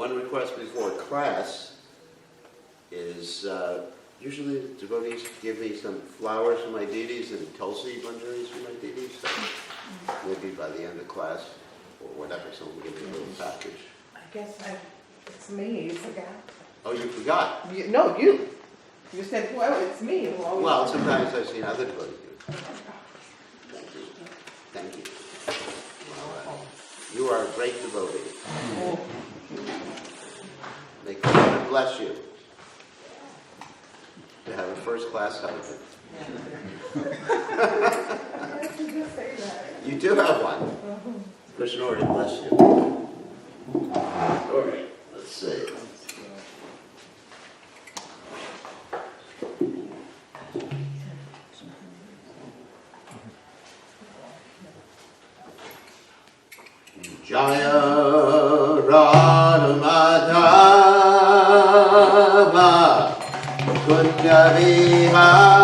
one request before class is usually the devotees give me some flowers for my deities and tulsi manjaris for my deities. So maybe by the end of class or whatever, someone will give me a little package. I guess it's me. You forgot. Oh, you forgot? No, you. You said, well, it's me. Well, sometimes I've seen other devotees do it. Thank you. Well, you are a great devotee. May God bless you to have a first-class husband. You do have one. Krishna already bless you. All right, let's see. Jaya Radha Madhava Kunja Vihari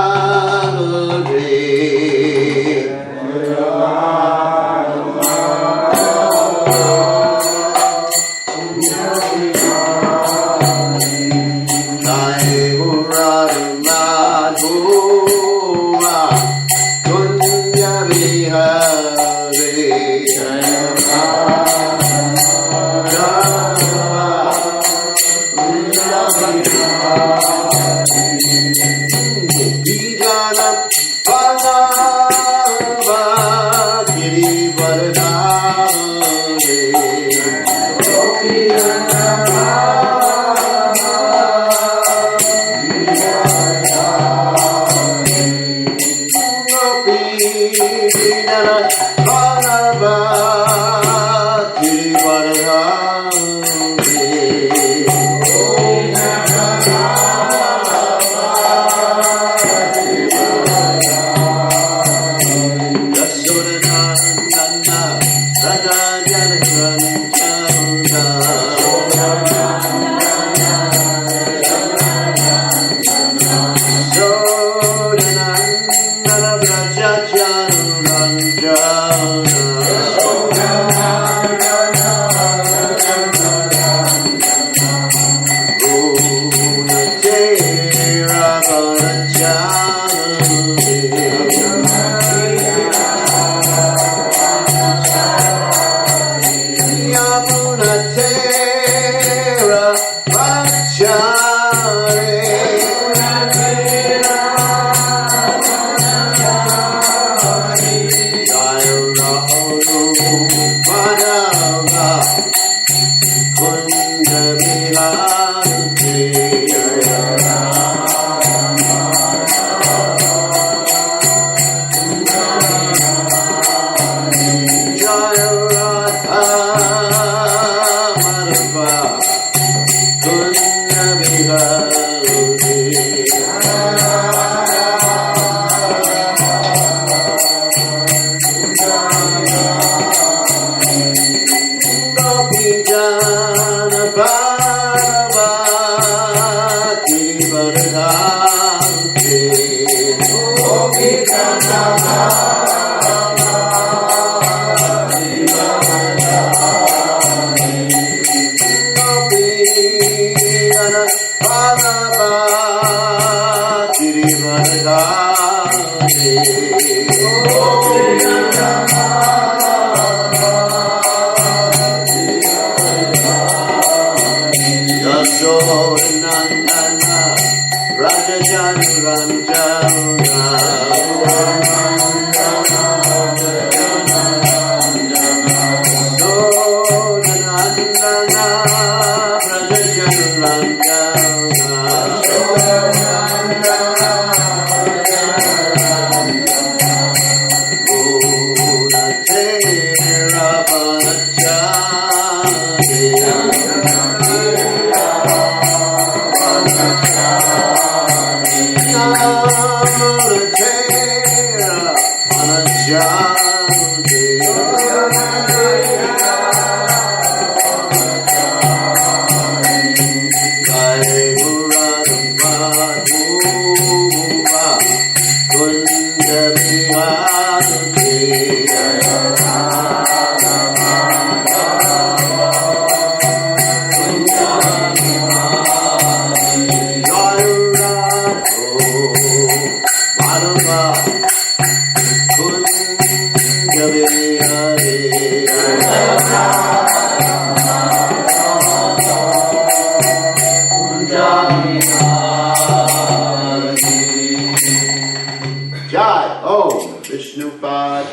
Om Vishnupad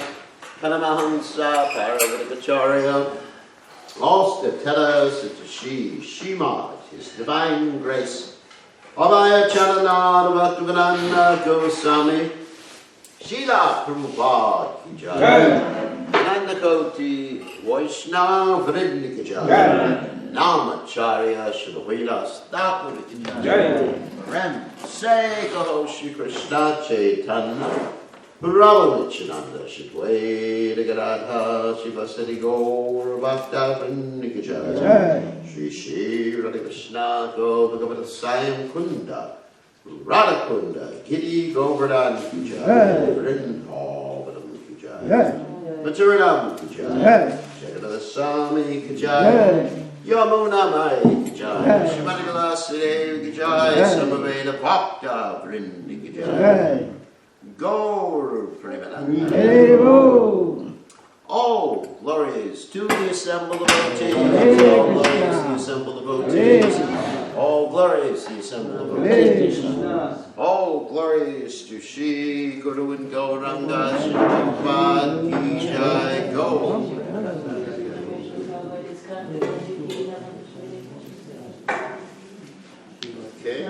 Paramahansa Paravatakacharya all Statelas Sitashi Shimad, His Divine Grace Abhaya Charanada Bhaktivedanta Goswami Srila Prabhupada Ki Jai Nandakoti Vaishnava Vrinda Ki Jai Namacharya Srila Stapur Ki Jai Ram Say Kaho Shri Krishna Chaitanya Prabhu Nityananda Shidwaita Gadadha Shivasati Gaur Bhakta Vrinda Ki Jai Shri Shri Radha Krishna Bhagavatam Sayam Kunda Radha Kunda Giri Govardhan Ki Jai Vrindhavanam Ki Jai Maturanam Ki Jai Jagadada Swami Ki Jai Yamuna Mai Ki Jai Srimad Vilasdev Ki Jai Samaveda Bhakta Vrinda Ki Jai Gaur Premananda. All glories to the assembled devotees. All glories to the assembled devotees. All glories to the assembled devotees. All glories to Shri Guru and Gauranga Shri Prabhupada Ki Jai Go. Okay.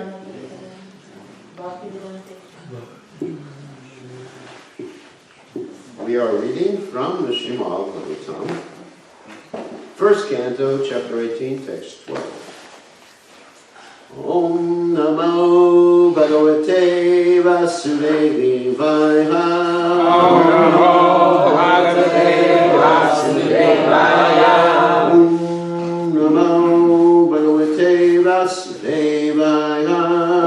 We are reading from the Srimad Bhagavatam, first canto, chapter 18, text 12. Om Namo Bhagavate Vasudevaya. Om Namo Bhagavate Vasudevaya. Om Namo Bhagavate Vasudevaya. Om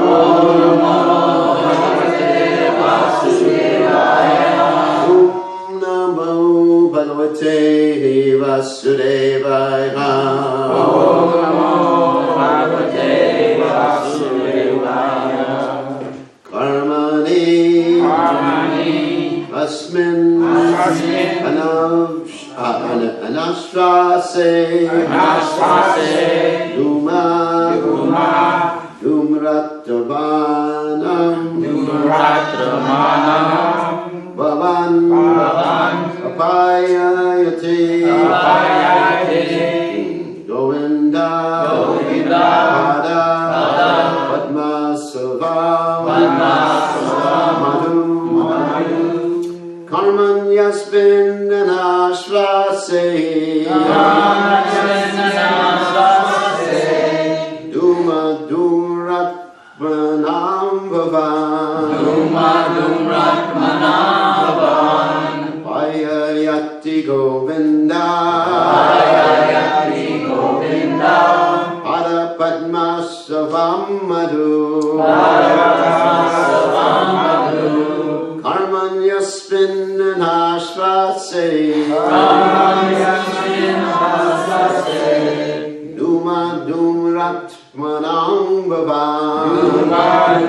Namo Bhagavate Vasudevaya. Bhagavate Vasudevaya. Om Namo Bhagavate Vasudevaya. Karmani Asmin Anashrase Dumratravanam Bhavan Apayayati Govinda Pada Padmasava Madhu Karmanyasmin Anashrase Dumadumratmanam Bhavan Ayayati Govinda Pada Padmasavam Madhu Karmanyasmin Anashrase Dumadumratmanam Bhavan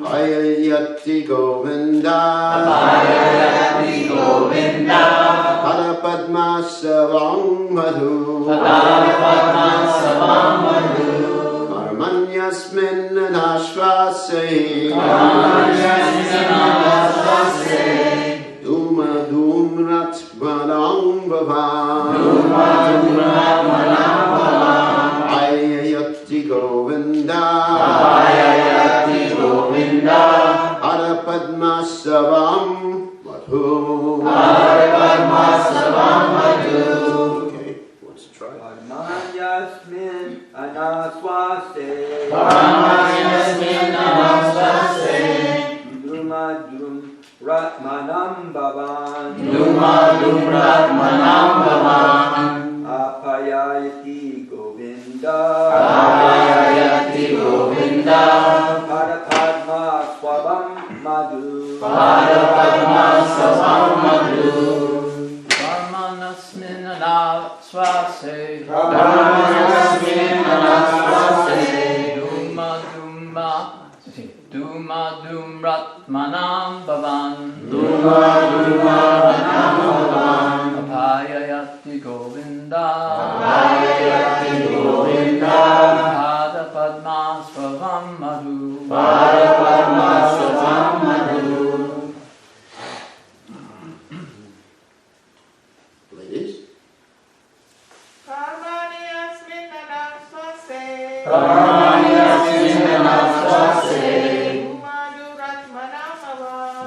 Ayayati Govinda Pada Padmasavam Madhu Karmanyasmin Anashrase Dumadumratmanam Bhavan Ayayati Govinda Pada Padmasavam Madhu. Okay, let's try. Karmanyasmin Anaswase Dumadum Ratmanam Bhavan Apayayati Govinda Pada Padma Swavam Madhu Karmanasmin Anaswase Dumadumratmanam Bhavan Apayayati Govinda Pada Padma Swavam Madhu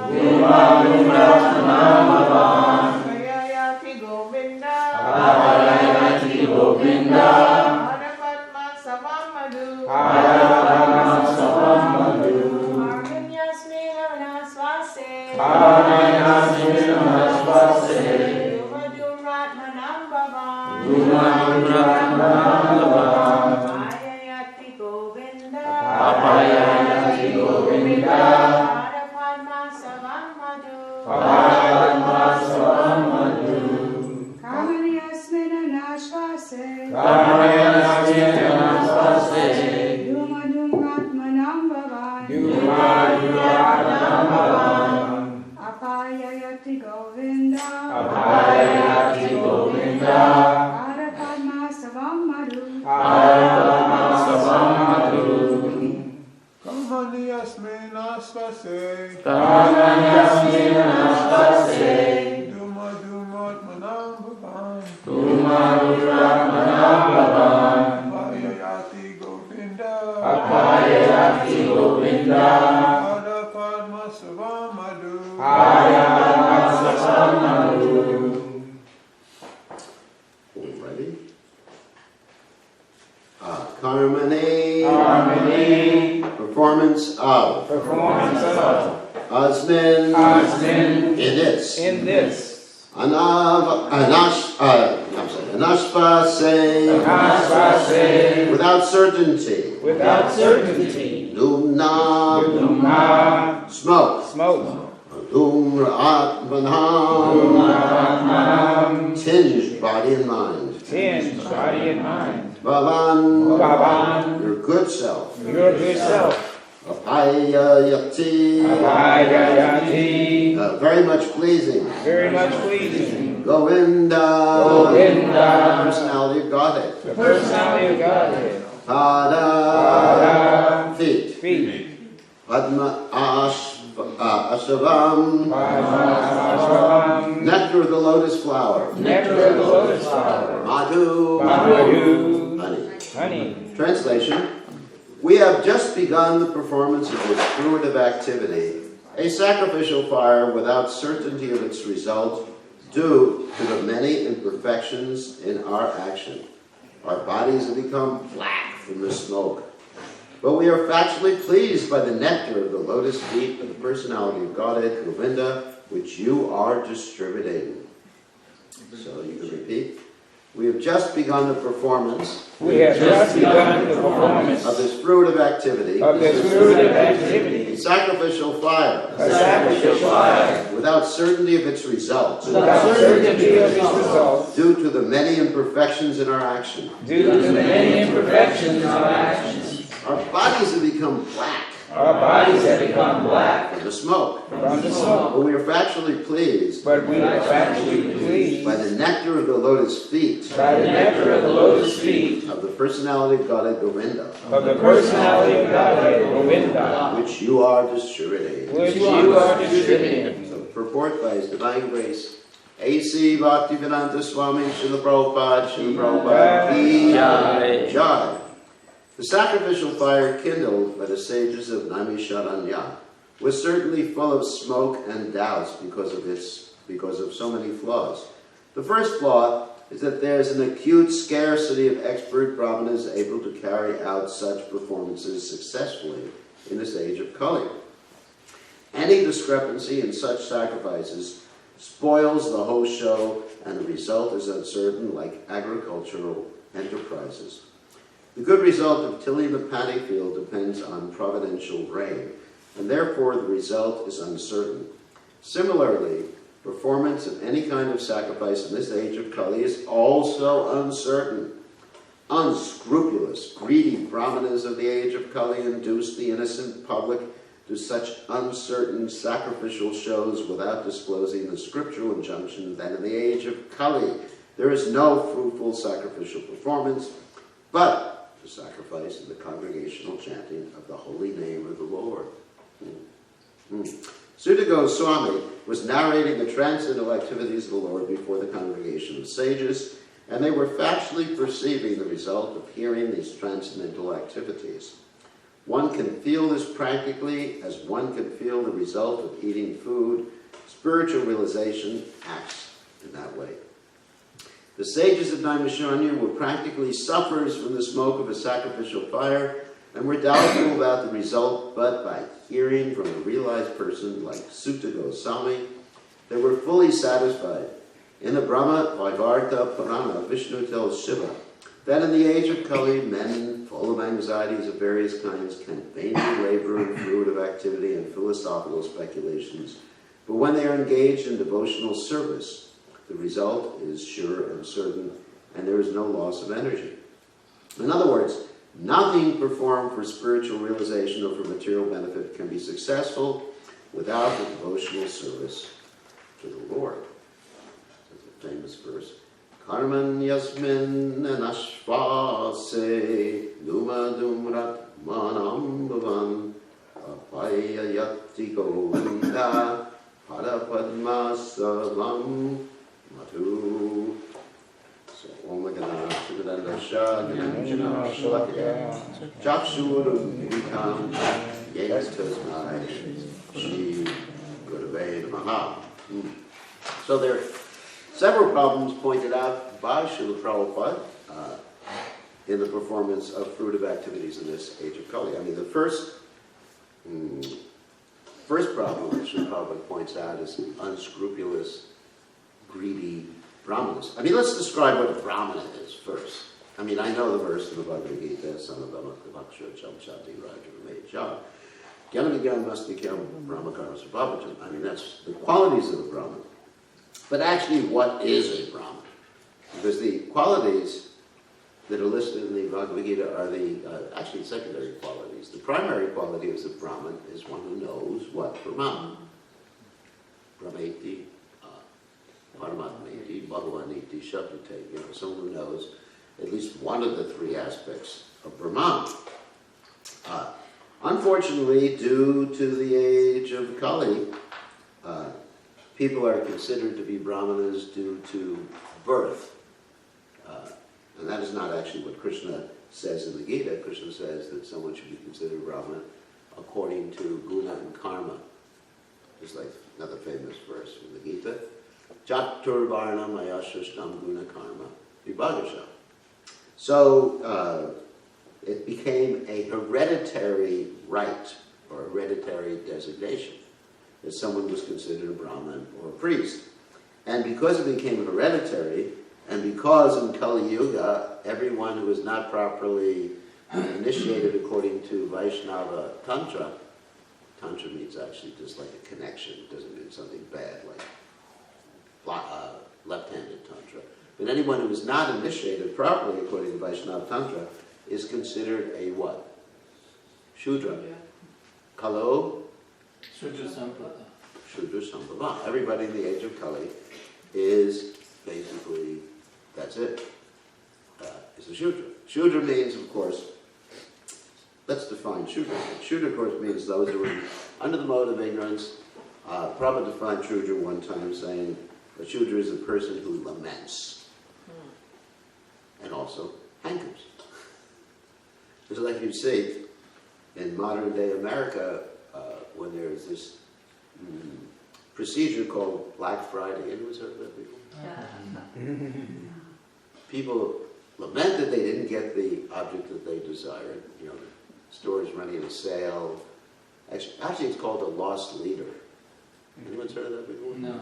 Dumadum Ratmanam Bhavan. Apayayati Govinda. Apayayati Govinda. Parapadma Savamadu. Parapadma Savamadu. Arvinyasmina Vanasvase. Arvinyasmina Vanasvase. Dumadum Ratmanam Bhavan. Dumadum Ratmanam Bhavan. Apayayati Govinda. Apayayati Govinda. Parapadma Savamadu. Parapadma Savamadu. Kamariyasmina nashvase. Kamariyasmina Vanasvase. Dumadum Ratmanam Bhavan. Dumadum Ratmanam Bhavan. Apayayati Govinda. Apayayati Govinda. Parapadma Savamadu. Parapadma Savamadu. Kamaniyasmina svase. Kamariyasmina Vanasvase. Dumadumatmanam bhavan. Dumadum Ratmanam Bhavan. Apayayati Govinda. Apayayati Govinda. Parapadma savamadu. Parapadma Savamadu. Ready? Karmani. Harmony. Performance of. Performance of. Asmin. Asmin. In this. In this. Anashvase. Anashvase. Without certainty. Without certainty. Lumna. Lumna. Smoke. Smoke. Atmanam. Atmanam. Tinged body and mind. Tinged body and mind. Bhavan. Bhavan. Your good self. Your good self. Apayayati. Apayayati. Very much pleasing. Very much pleasing. Govinda. Govinda. Personality of Godhead. The personality of Godhead. Pada. Pada. Feet. Feet. Padma Ashavam. Ashram. Nectar of the lotus flower. Nectar of the lotus flower. Madhu. Madhu. Honey. Honey. Translation. We have just begun the performance of this fruitive activity, a sacrificial fire without certainty of its result, due to the many imperfections in our action. Our bodies have become black from the smoke. But we are factually pleased by the nectar of the lotus feet of the personality of Godhead, Govinda, which you are distributing. So you can repeat. We have just begun the performance We have just begun the performance of this fruitive activity, of this fruitive activity. a sacrificial fire, A sacrificial fire. without certainty of its results, Without certainty of its results. due to the many imperfections in our action. Due to the many imperfections in our actions. Our bodies have become black Our bodies have become black from the smoke, from the smoke. but we are factually pleased But we are factually pleased by the nectar of the lotus feet by the nectar of the lotus feet of the personality of Godhead, Govinda, of the personality of Godhead, Govinda, which you are distributing. which you are distributing. So purport by His Divine Grace, A.C. Bhaktivedanta Swami Srila Prabhupada, Ki Jai. Jai. The sacrificial fire kindled by the sages of Naimisharanya was certainly full of smoke and doubts because of so many flaws. The first flaw is that there is an acute scarcity of expert brahmanas able to carry out such performances successfully in this age of Kali. Any discrepancy in such sacrifices spoils the whole show, and the result is uncertain, like agricultural enterprises. The good result of tilling the paddy field depends on providential rain, and therefore the result is uncertain. Similarly, performance of any kind of sacrifice in this age of Kali is also uncertain. Unscrupulous, greedy brahmanas of the age of Kali induce the innocent public to such uncertain sacrificial shows without disclosing the scriptural injunction that in the age of Kali there is no fruitful sacrificial performance, but the sacrifice and the congregational chanting of the holy name of the Lord. Sutta Goswami was narrating the transcendental activities of the Lord before the congregation of sages, and they were factually perceiving the result of hearing these transcendental activities. One can feel this practically as one can feel the result of eating food. Spiritual realization acts in that way. The sages of Naimisharanya were practically sufferers from the smoke of a sacrificial fire and were doubtful about the result, but by hearing from a realized person like Sutta Goswami, they were fully satisfied. In the Brahma Vaivarta Purana, Vishnu tells Shiva that in the age of Kali, men full of anxieties of various kinds can vainly labor in fruitive activity and philosophical speculations, but when they are engaged in devotional service, the result is sure and certain, and there is no loss of energy. In other words, nothing performed for spiritual realization or for material benefit can be successful without the devotional service to the Lord. That's a famous verse. Karman yasmin anashvase numa dumrat manam bhavan apayayati govinda parapadma savam matu. So, Om Gadana Sudanda Shadana Shalakya Chakshuru Vikam Yetasnai Shri Gurave Namaha. So there are several problems pointed out by Srila Prabhupada in the performance of fruitive activities in this age of Kali. I mean, the first problem that Srila Prabhupada points out is unscrupulous, greedy Brahmanas. I mean, let's describe what a Brahmana is first. I mean, I know the verse in the Bhagavad Gita, son of Bhakshya Chamchati Raja Gyanam must become Brahma Karma Svabhajan. I mean, that's the qualities of a Brahman. But actually, what is a Brahman? Because the qualities that are listed in the Bhagavad Gita are the actually secondary qualities. The primary quality of a Brahman is one who knows what Brahman. Brahmeti, Paramatmeti, Bhagavaniti, Shabdate, someone who knows at least one of the three aspects of Brahman. Unfortunately, due to the age of Kali, people are considered to be Brahmanas due to birth. And that is not actually what Krishna says in the Gita. Krishna says that someone should be considered Brahman according to guna and karma. Just like another famous verse from the Gita. Chaturvarna maya shrishtam guna karma vibhagasha. So it became a hereditary right or hereditary designation that someone was considered a Brahmin or a priest. And because it became hereditary, and because in Kali Yuga, everyone who is not properly initiated according to Vaishnava Tantra, Tantra means actually just like a connection, it doesn't mean something bad like left-handed Tantra. But anyone who is not initiated properly according to Vaishnava Tantra is considered a what? Shudra. Kalo? Shudra Samprada. Shudra Sambhava. Everybody in the age of Kali is basically, that's it. It's a Shudra. Shudra means, of course, let's define Shudra. Shudra, of course, means those who are under the mode of ignorance. Prabhupada defined Shudra one time saying, a Shudra is a person who laments and also hankers. Just like you see in modern day America, when there's this procedure called Black Friday. Anyone's heard of that before? Yeah. People lament that they didn't get the object that they desired. The stores running a sale. Actually, it's called a lost leader. Anyone's heard of that before? No.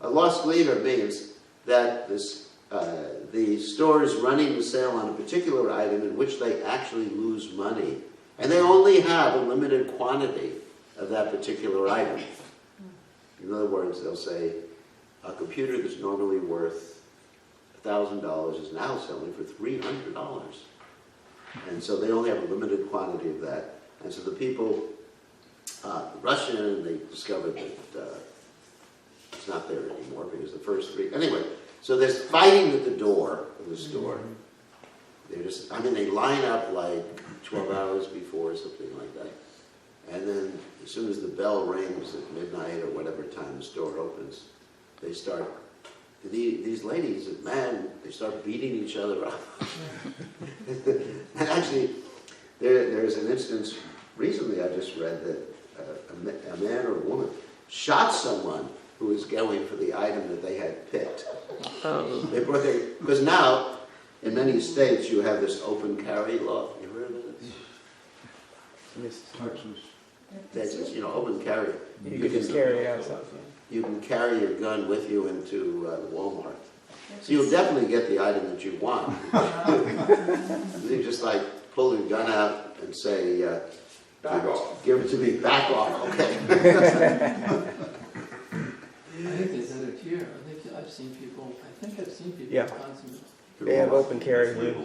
A lost leader means that the store is running the sale on a particular item in which they actually lose money. And they only have a limited quantity of that particular item. In other words, they'll say, a computer that's normally worth $1,000 is now selling for $300. And so they only have a limited quantity of that. And so the people rush in and they discover that it's not there anymore because the first three... Anyway, so there's fighting at the door of the store. They line up like 12 hours before, something like that. And then as soon as the bell rings at midnight or whatever time the store opens, they start, these ladies, man, they start beating each other up. And actually, there's an instance recently I just read that a man or a woman shot someone who was going for the item that they had picked. They brought their, because now in many states you have this open carry law. You heard of it? Texas, open carry. You can just carry it outside. You can carry your gun with you into Walmart. So you'll definitely get the item that you want. You just like pull your gun out and say, Back off. Give it to me, back off, okay. I think they said it here. I've seen people Yeah. constantly. They have open carry.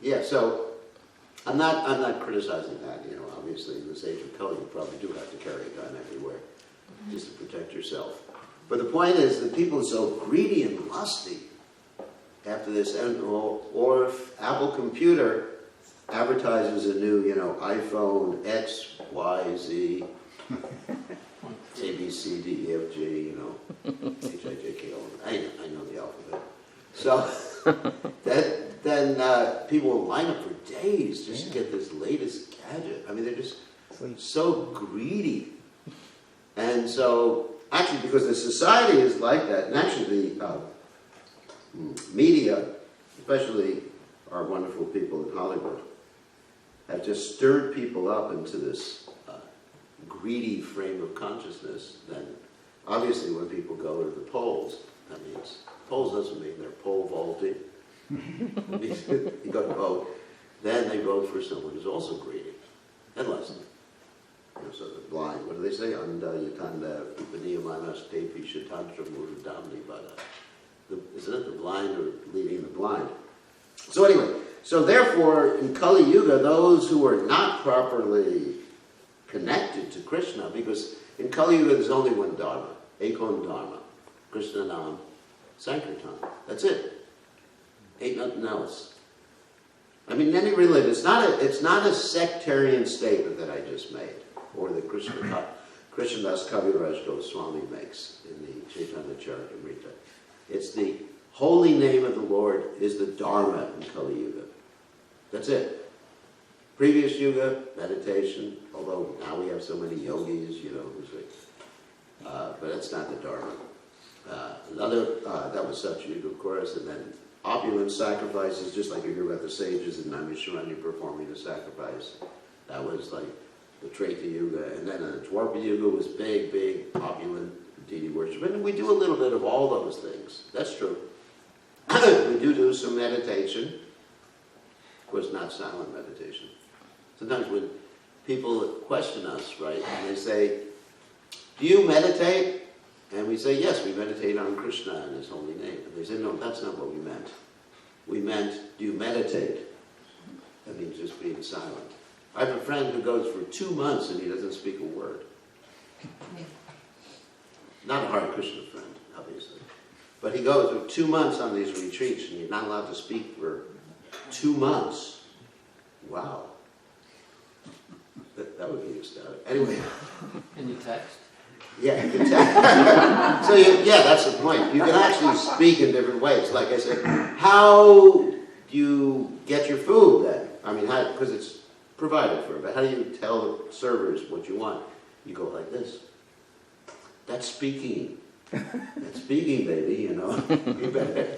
Yeah, so I'm not criticizing that, obviously in this age of color you probably do have to carry a gun everywhere just to protect yourself. But the point is that people are so greedy and lusty after this, or if Apple Computer advertises a new, iPhone X, Y, Z, A, B, C, D, E, F, G, H, I, J, K, L, I know the alphabet. So then people will line up for days just to get this latest gadget. I mean, they're just so greedy. And so, actually, because the society is like that, and actually the media, especially our wonderful people in Hollywood, have just stirred people up into this greedy frame of consciousness. Then, obviously, when people go to the polls, that means polls doesn't mean they're pole vaulting. It means you go to vote, then they vote for someone who's also greedy and lusty. So the blind, what do they say? Anda yatanda upaniyamanas tepi shatantra murudamni bada. Isn't it the blind or leading the blind? So anyway, so therefore in Kali Yuga, those who are not properly connected to Krishna, because in Kali Yuga there's only one Dharma, ISKCON Dharma, Krishna Nam, Sankirtan. That's it. Ain't nothing else. I mean, any religion, it's not a sectarian statement that I just made, or that Krishnadas Kaviraj Goswami makes in the Chaitanya Charitamrita. It's the holy name of the Lord is the Dharma in Kali Yuga. That's it. Previous Yuga, meditation, although now we have so many yogis, but it's not the Dharma. That was Satyuga, of course, and then opulent sacrifices, just like you hear about the sages in Naimisharanya performing a sacrifice. That was like the Treta Yuga, and then the Dwapara Yuga was big, opulent deity worship. And we do a little bit of all those things. That's true. We do some meditation. Of course, not silent meditation. Sometimes when people question us, right, and they say, do you meditate? And we say, yes, we meditate on Krishna and His holy name. And they say, no, that's not what we meant. We meant, do you meditate? That means just being silent. I have a friend who goes for 2 months and he doesn't speak a word. Not a Hare Krishna friend, obviously. But he goes for 2 months on these retreats and you're not allowed to speak for 2 months. Wow. That would be ecstatic. Anyway. Can you text? Yeah, you can text. So that's the point. You can actually speak in different ways. Like I said, how do you get your food then? I mean, because it's provided for, but how do you tell the servers what you want? You go like this. That's speaking. That's speaking, baby, You better,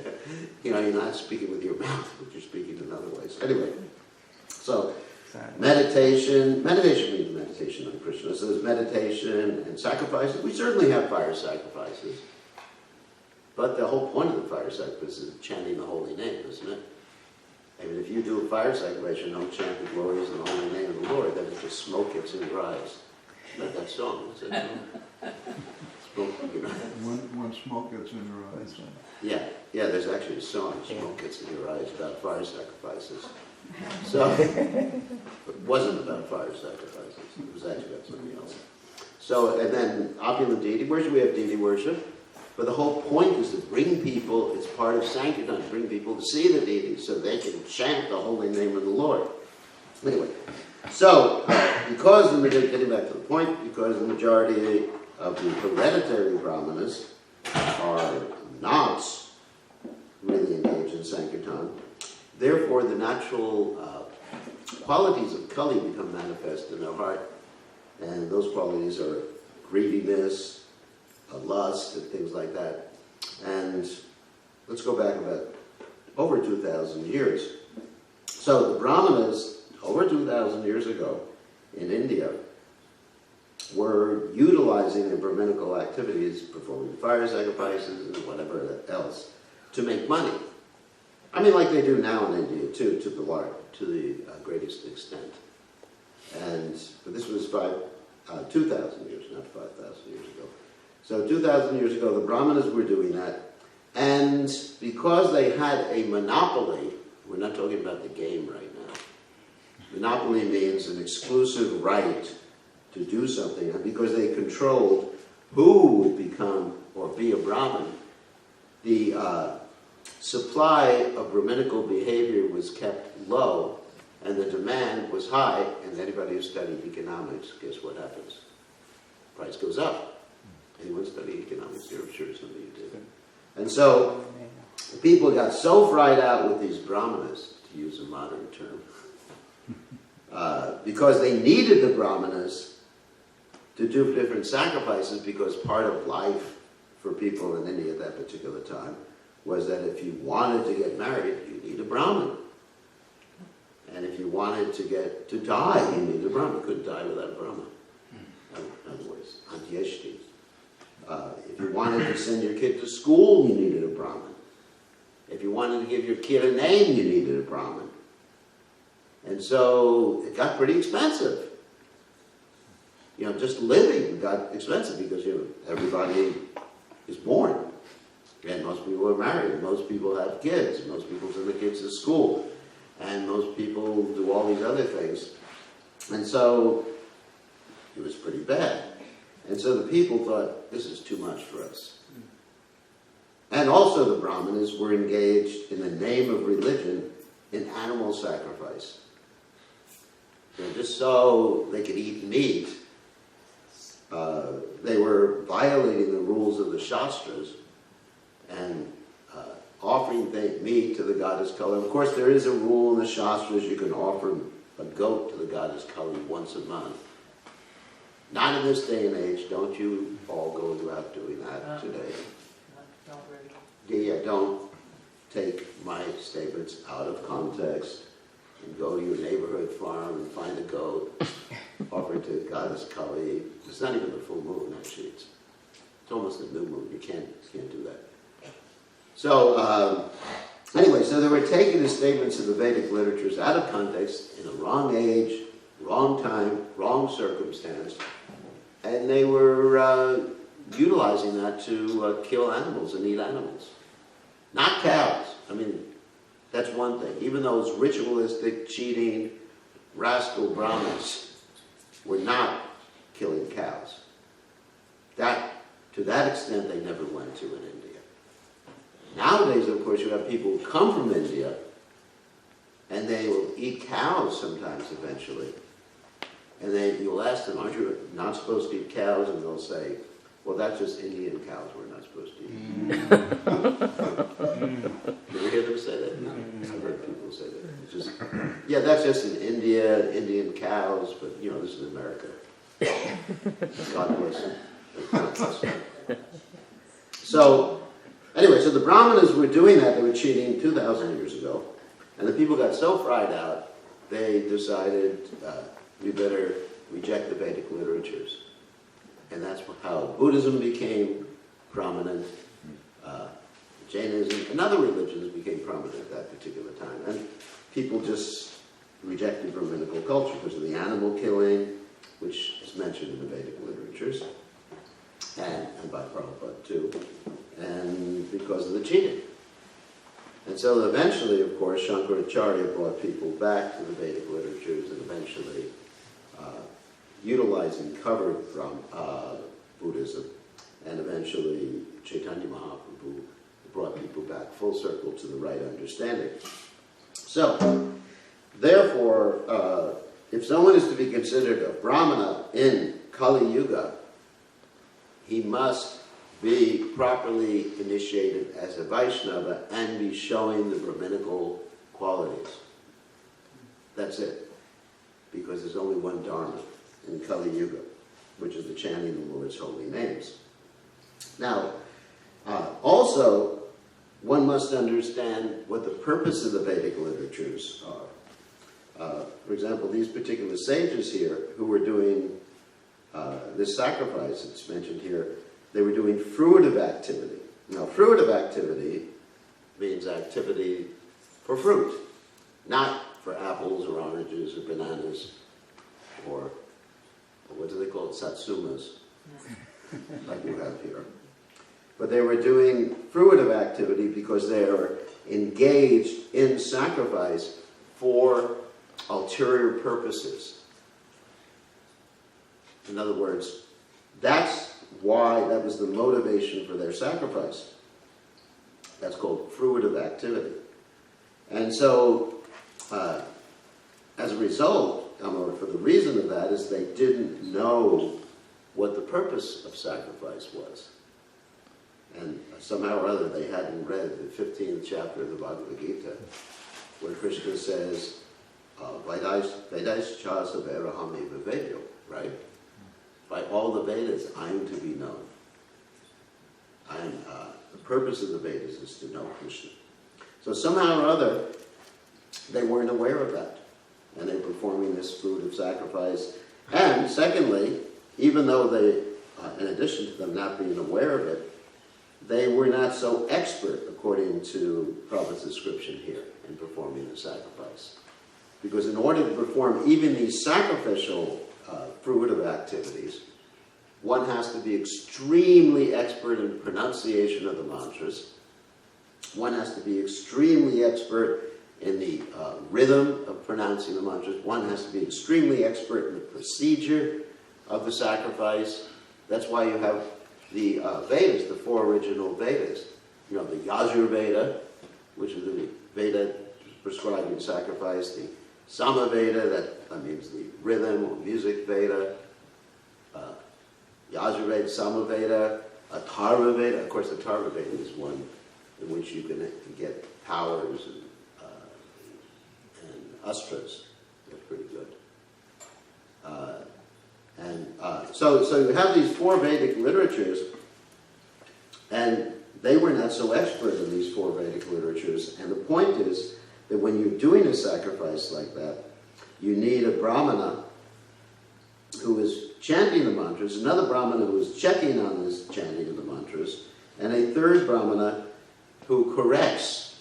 you're not speaking with your mouth, but you're speaking in other ways. Anyway, so meditation means meditation on Krishna. So there's meditation and sacrifices. We certainly have fire sacrifices. But the whole point of the fire sacrifice is chanting the holy name, isn't it? I mean, if you do a fire sacrifice and don't chant the glories and the holy name of the Lord, then it's just smoke gets in your eyes. Like that song. What's that song? Smoke, When smoke gets in your eyes. Yeah, there's actually a song, Smoke Gets in Your Eyes, about fire sacrifices. So, it wasn't about fire sacrifices. It was actually about something else. So, and then opulent deity worship, we have deity worship. But the whole point is to bring people, it's part of Sankirtan, to bring people to see the deity so they can chant the holy name of the Lord. Anyway, so, getting back to the point, because the majority of the hereditary brahmanas are not really engaged in Sankirtan, therefore the natural qualities of Kali become manifest in their heart. And those qualities are greediness, lust, and things like that. And let's go back about over 2,000 years. So the Brahmanas, over 2,000 years ago, in India, were utilizing their Brahminical activities, performing fire sacrifices and whatever else, to make money. I mean, like they do now in India too, to the greatest extent. But this was 2,000 years, not 5,000 years ago. So 2,000 years ago, the Brahmanas were doing that, and because they had a monopoly, we're not talking about the game right now. Monopoly means an exclusive right to do something, and because they controlled who would become or be a Brahmin, the supply of Brahminical behavior was kept low, and the demand was high, and anybody who studied economics, guess what happens? Price goes up. Anyone study economics here? I'm sure some of you did. And so, people got so fried out with these brahmanas, to use a modern term, because they needed the brahmanas to do different sacrifices, because part of life for people in India at that particular time was that if you wanted to get married, you need a Brahmin. And if you wanted to die, you needed a Brahmin. You couldn't die without a Brahmin. In other words, antyeshti. If you wanted to send your kid to school, you needed a Brahmin. If you wanted to give your kid a name, you needed a Brahmin. And so it got pretty expensive. Just living got expensive because, everybody is born. And most people are married, and most people have kids, and most people send the kids to school, and most people do all these other things. And so it was pretty bad. And so the people thought, this is too much for us. And also the Brahmanas were engaged in the name of religion in animal sacrifice. Just so they could eat meat, they were violating the rules of the Shastras and offering meat to the goddess Kali. Of course, there is a rule in the Shastras, you can offer a goat to the goddess Kali once a month. Not in this day and age. Don't you all go about doing that today. Not really. Yeah, don't take my statements out of context and go to your neighborhood farm and find a goat, offer it to goddess Kali. It's not even the full moon, actually. It's almost the new moon. You can't do that. So, anyway, so they were taking the statements of the Vedic literatures out of context, in a wrong age, wrong time, wrong circumstance, and they were utilizing that to kill animals and eat animals. Not cows. I mean, that's one thing. Even those ritualistic, cheating, rascal Brahmins were not killing cows. To that extent, they never went to in India. Nowadays, of course, you have people who come from India, and they will eat cows sometimes eventually. And you'll ask them, aren't you not supposed to eat cows? And they'll say, well, that's just Indian cows we're not supposed to eat. Did you hear them say that? No. I've heard people say that. It's just, yeah, that's just in India, Indian cows, but, this is America. God bless them. So, anyway, so the Brahmanas were doing that. They were cheating 2,000 years ago. And the people got so fried out, they decided we better reject the Vedic literatures. And that's how Buddhism became prominent, Jainism, and other religions became prominent at that particular time. And people just rejected Brahminical culture because of the animal killing, which is mentioned in the Vedic literatures, and by Prabhupada too, and because of the cheating. And so eventually, of course, Shankaracharya brought people back to the Vedic literatures, and eventually utilizing covered from Buddhism, and eventually Chaitanya Mahaprabhu brought people back full circle to the right understanding. So, therefore, if someone is to be considered a Brahmana in Kali Yuga, he must be properly initiated as a Vaishnava and be showing the Brahminical qualities. That's it. Because there's only one Dharma in Kali Yuga, which is the chanting the Lord's holy names. Now, also, one must understand what the purpose of the Vedic literatures are. For example, these particular sages here who were doing this sacrifice that's mentioned here, they were doing fruitive activity. Now, fruitive activity means activity for fruit, not for apples or oranges or bananas or what do they call it, satsumas, like you have here. But they were doing fruitive activity because they are engaged in sacrifice for ulterior purposes. In other words, that's why, that was the motivation for their sacrifice. That's called fruitive activity. And so, as a result, or for the reason of that, is they didn't know what the purpose of sacrifice was. And somehow or other they hadn't read the 15th chapter of the Bhagavad Gita, where Krishna says, Vedais chasa verahami vivedyo, right? By all the Vedas, I am to be known. The purpose of the Vedas is to know Krishna. So somehow or other, they weren't aware of that. And they were performing this fruitive sacrifice. And secondly, even though they, in addition to them not being aware of it, they were not so expert, according to Prabhupada's description here, in performing the sacrifice. Because in order to perform even these sacrificial fruitive activities, one has to be extremely expert in pronunciation of the mantras. One has to be extremely expert in the rhythm of pronouncing the mantras. One has to be extremely expert in the procedure of the sacrifice. That's why you have the Vedas, the four original Vedas. You know, the Yajur Veda, which is the Veda prescribing sacrifice, the Sama Veda, that means the rhythm or music Veda, Yajur Veda, Sama Veda, Atharva Veda. Of course, Atharva Veda is one in which you can get powers and astras. That's pretty good. So you have these four Vedic literatures, and they were not so expert in these four Vedic literatures. And the point is that when you're doing a sacrifice like that, you need a Brahmana who is chanting the mantras, another Brahmana who is checking on this chanting of the mantras, and a third Brahmana who corrects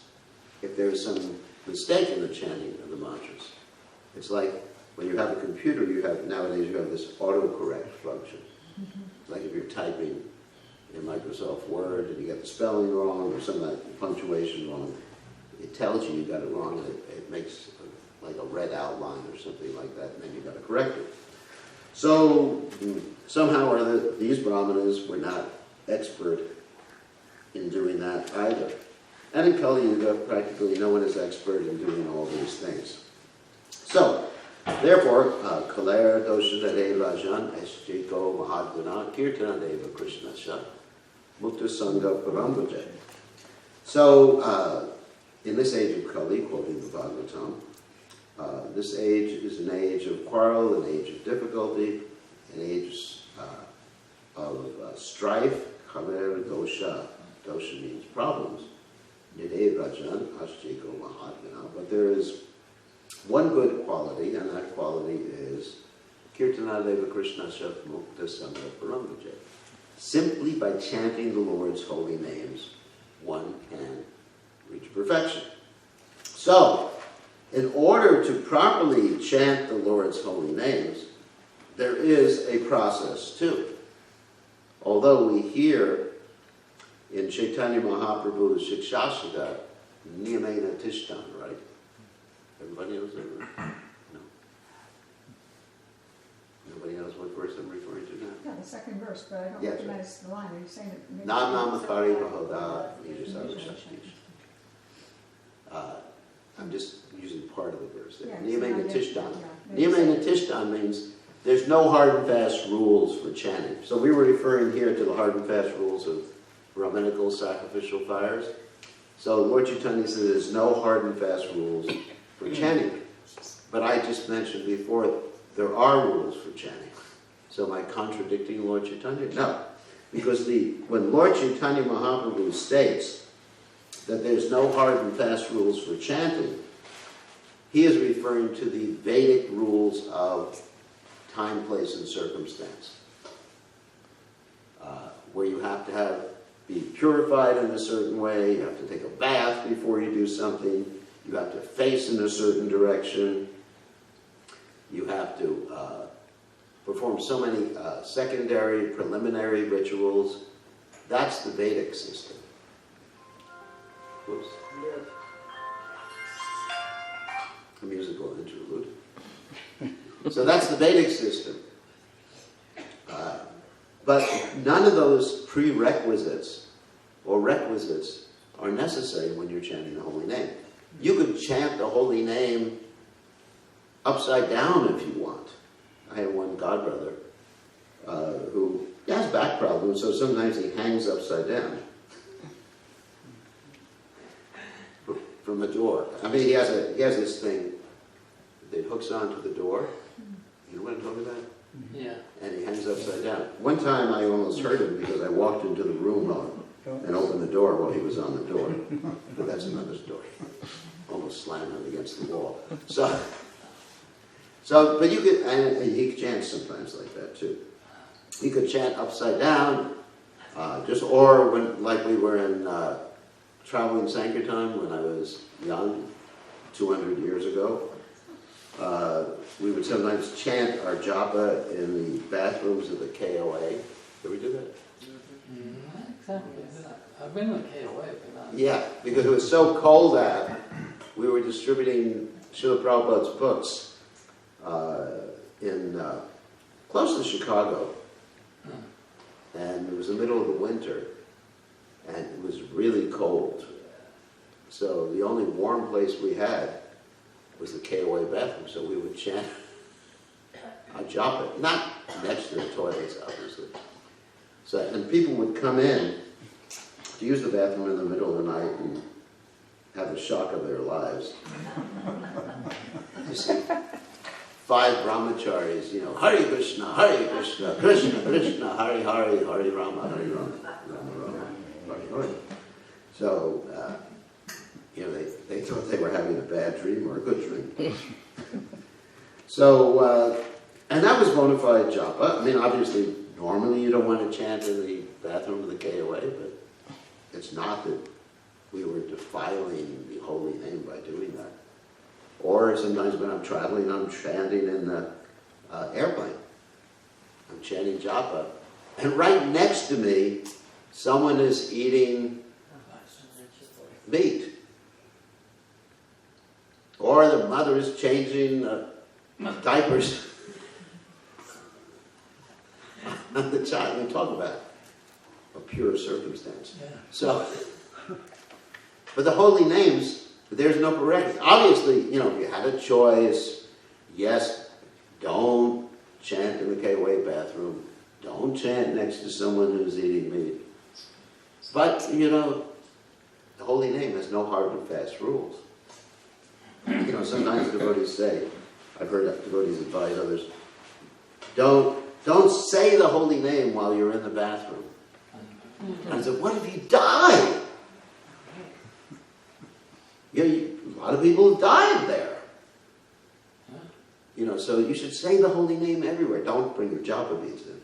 if there's some mistake in the chanting of the mantras. It's like when you have a computer, nowadays you have this autocorrect function. Like if you're typing in Microsoft Word and you get the spelling wrong or some of that punctuation wrong, it tells you got it wrong, and it makes like a red outline or something like that, and then you got to correct it. So somehow or other, these Brahmanas were not expert in doing that either. And in Kali Yuga, practically no one is expert in doing all these things. So, therefore, Kaler Doshadare Rajan Esjiko Mahadguna Kirtana Deva Krishna Sha Mukta Sangha Parambaja. So, in this age of Kali, quoting the Bhagavatam, this age is an age of quarrel, an age of difficulty, an age of strife. Kaler Dosha. Dosha means problems. Nide Rajan Asjiko Mahadguna. But there is one good quality, and that quality is Kirtana Deva Krishna Shat Mukta Sangha Parambaja. Simply by chanting the Lord's holy names, one can reach perfection. So, in order to properly chant the Lord's holy names, there is a process too. Although we hear in Chaitanya Mahaprabhu's Shikshashtaka, Niyamena Tishtan, right? Everybody knows that, right? No. Nobody knows what verse I'm referring to now? Yeah, the second verse, but I don't Yeah, recognize the line. Are you saying it? Nam Namakari Mahoda I'm just using part of the verse there. Yeah, Niyamena Tishtan. yeah, Niyamena Tishtan means there's no hard and fast rules for chanting. So we were referring here to the hard and fast rules of Brahminical sacrificial fires. So Lord Chaitanya says there's no hard and fast rules for chanting. But I just mentioned before, there are rules for chanting. So am I contradicting Lord Chaitanya? No. Because when Lord Chaitanya Mahaprabhu states that there's no hard and fast rules for chanting, he is referring to the Vedic rules of time, place, and circumstance. Where you have to be purified in a certain way, you have to take a bath before you do something, you have to face in a certain direction, you have to perform so many secondary, preliminary rituals. That's the Vedic system. Whoops. A musical interlude. So that's the Vedic system. But none of those prerequisites or requisites are necessary when you're chanting the holy name. You could chant the holy name upside down if you want. I have one godbrother who has back problems, so sometimes he hangs upside down from a door. I mean, he has this thing that hooks onto the door. You know what I'm talking about? Yeah. And he hangs upside down. One time I almost hurt him because I walked into the room and opened the door while he was on the door. But that's another story. Almost slammed him against the wall. But you could, and he chants sometimes like that too. He could chant upside down, or when, like we were in traveling Sankirtan when I was young, 200 years ago. We would sometimes chant our japa in the bathrooms of the KOA. Did we do that? Not exactly. I've been in the KOA, but not. Yeah, because it was so cold out, we were distributing Srila Prabhupada's books in close to Chicago. And it was the middle of the winter, and it was really cold. So the only warm place we had was the KOA bathroom, so we would chant our japa, not next to the toilets, obviously. So, and people would come in to use the bathroom in the middle of the night and have the shock of their lives. You see 5 brahmacharis, Hare Krishna, Krishna Krishna, Hare Hare, Hare Rama, Hare Rama, Rama Rama, Hare Hare. So, they thought they were having a bad dream or a good dream. So, and that was bona fide japa. I mean, obviously, normally you don't want to chant in the bathroom of the KOA, but it's not that we were defiling the holy name by doing that. Or sometimes when I'm traveling, I'm chanting in the airplane. I'm chanting japa. And right next to me, someone is eating meat. Or the mother is changing diapers. The child, we talk about a pure circumstance. Yeah. So, but the holy names, there's no prerequisite. Obviously, if you had a choice, yes, don't chant in the KOA bathroom. Don't chant next to someone who's eating meat. But, the holy name has no hard and fast rules. Sometimes devotees say, I've heard devotees advise others, don't say the holy name while you're in the bathroom. And I said, what if you die? A lot of people have died there. So you should say the holy name everywhere. Don't bring your japa beads in.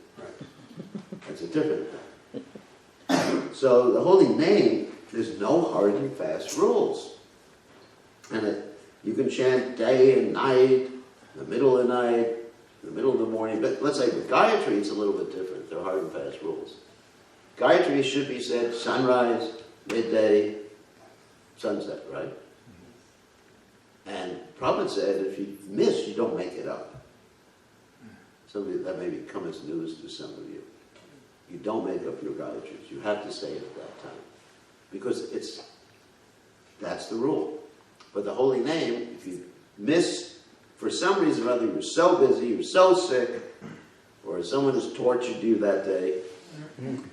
That's a different thing. So the holy name, there's no hard and fast rules. And you can chant day and night, in the middle of the night, in the middle of the morning. But let's say with Gayatri, it's a little bit different. There are hard and fast rules. Gayatri should be said sunrise, midday, sunset, right? And Prabhupada said, if you miss, you don't make it up. That may come as news to some of you. You don't make up your Gayatris. You have to say it at that time. Because that's the rule. But the holy name, if you miss, for some reason or other, you're so busy, you're so sick, or someone has tortured you that day, and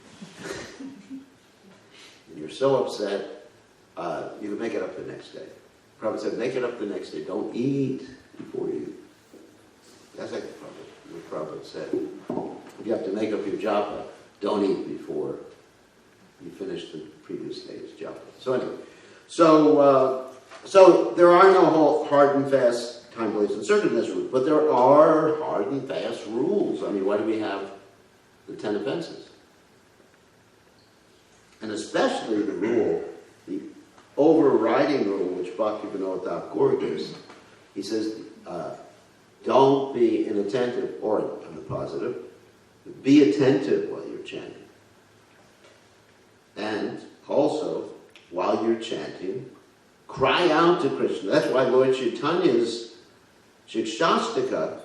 you're so upset, you can make it up the next day. Prabhupada said, make it up the next day. Don't eat. before you. That's like what Prabhupada said. If you have to make up your japa, don't eat before you finish the previous day's japa. So anyway, so there are no hard and fast time, place, and circumstance rules, but there are hard and fast rules. I mean, why do we have the 10 offenses? And especially the rule, the overriding rule, which Bhaktivinoda Thakur gives. He says, don't be inattentive, or on the positive, be attentive while you're chanting. And also, while you're chanting, cry out to Krishna. That's why Lord Chaitanya's Shikshastika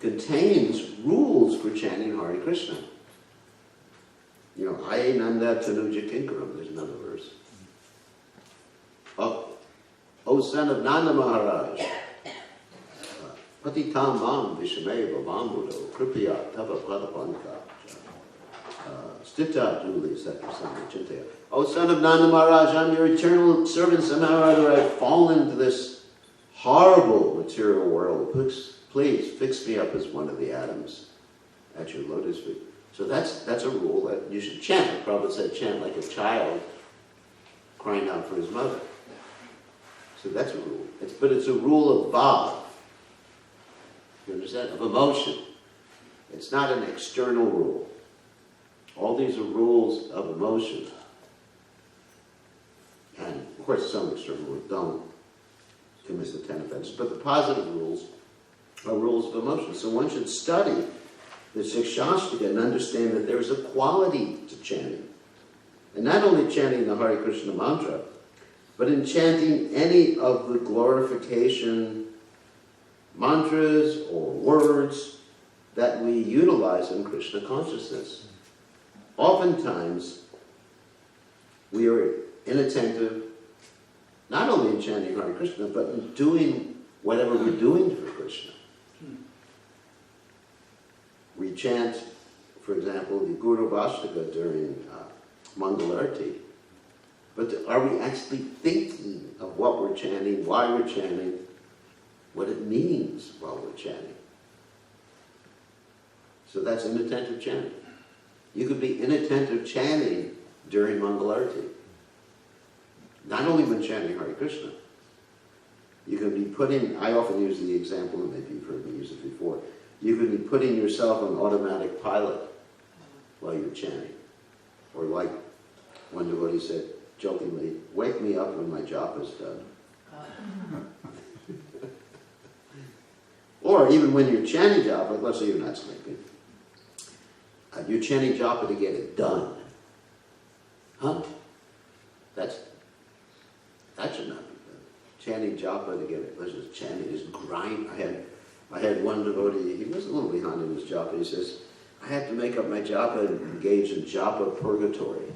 contains rules for chanting Hare Krishna. You know, Aye Nanda Tanuja Kinkaram, there's another verse. O son of Nanda Maharaj, Patitam Mam Vishameva Bambudo, Kripiya Tava Pradapanka, Stita Duli Satrasana Chintaya. O son of Nanda Maharaj, I'm your eternal servant. Somehow or other I've fallen into this horrible material world. Please fix me up as one of the atoms at your lotus feet. So that's a rule that you should chant. The Prabhupada said chant like a child crying out for his mother. So that's a rule. But it's a rule of bhav. You understand? Of emotion. It's not an external rule. All these are rules of emotion. And of course some external rules don't commit the 10 offenses. But the positive rules are rules of emotion. So one should study the Shikshastika and understand that there's a quality to chanting. And not only chanting the Hare Krishna mantra, but in chanting any of the glorification mantras or words that we utilize in Krishna consciousness. Oftentimes, we are inattentive, not only in chanting Hare Krishna, but in doing whatever we're doing for Krishna. We chant, for example, the Guru Vashtaka during Mangalarti, but are we actually thinking of what we're chanting, why we're chanting, what it means while we're chanting? So that's inattentive chanting. You could be inattentive chanting during Mangalarti. Not only when chanting Hare Krishna. You can be putting, I often use the example, and maybe you've heard me use it before, you could be putting yourself on automatic pilot while you're chanting. Or like one devotee said, jokingly, wake me up when my japa is done. Or even when you're chanting japa, let's say you're not sleeping, you're chanting japa to get it done. Huh? That should not be done. Chanting japa to get it, let's just chanting, just grind. I had one devotee, he was a little behind in his japa, he says, I have to make up my japa and engage in japa purgatory.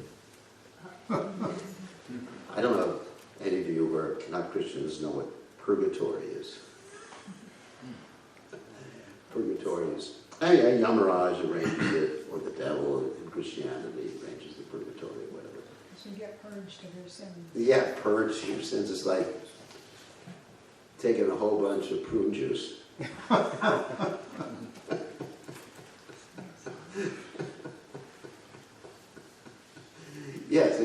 I don't know if any of you who are not Christians know what purgatory is. Purgatory is, Yamaraj arranges it, or the devil in Christianity arranges the purgatory, whatever. So you get purged of your sins. Yeah, purge your sins. It's like taking a whole bunch of prune juice. Yes,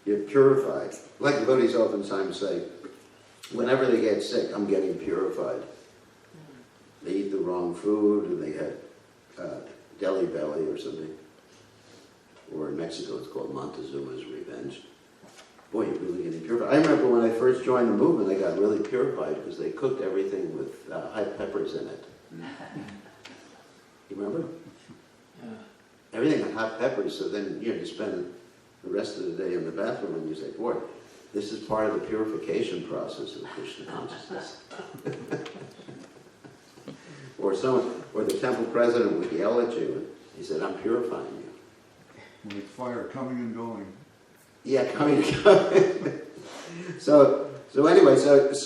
you're purified. Like the devotees oftentimes say, whenever they get sick, I'm getting purified. They eat the wrong food, and they had deli belly or something. Or in Mexico, it's called Montezuma's Revenge. Boy, you're really getting purified. I remember when I first joined the movement, I got really purified because they cooked everything with hot peppers in it. You remember? Yeah. Everything had hot peppers, so then you spend the rest of the day in the bathroom and you say, boy, this is part of the purification process of Krishna consciousness. Or the temple president would yell at you and he said, I'm purifying you. Like fire coming and going. Yeah, coming. So anyway, the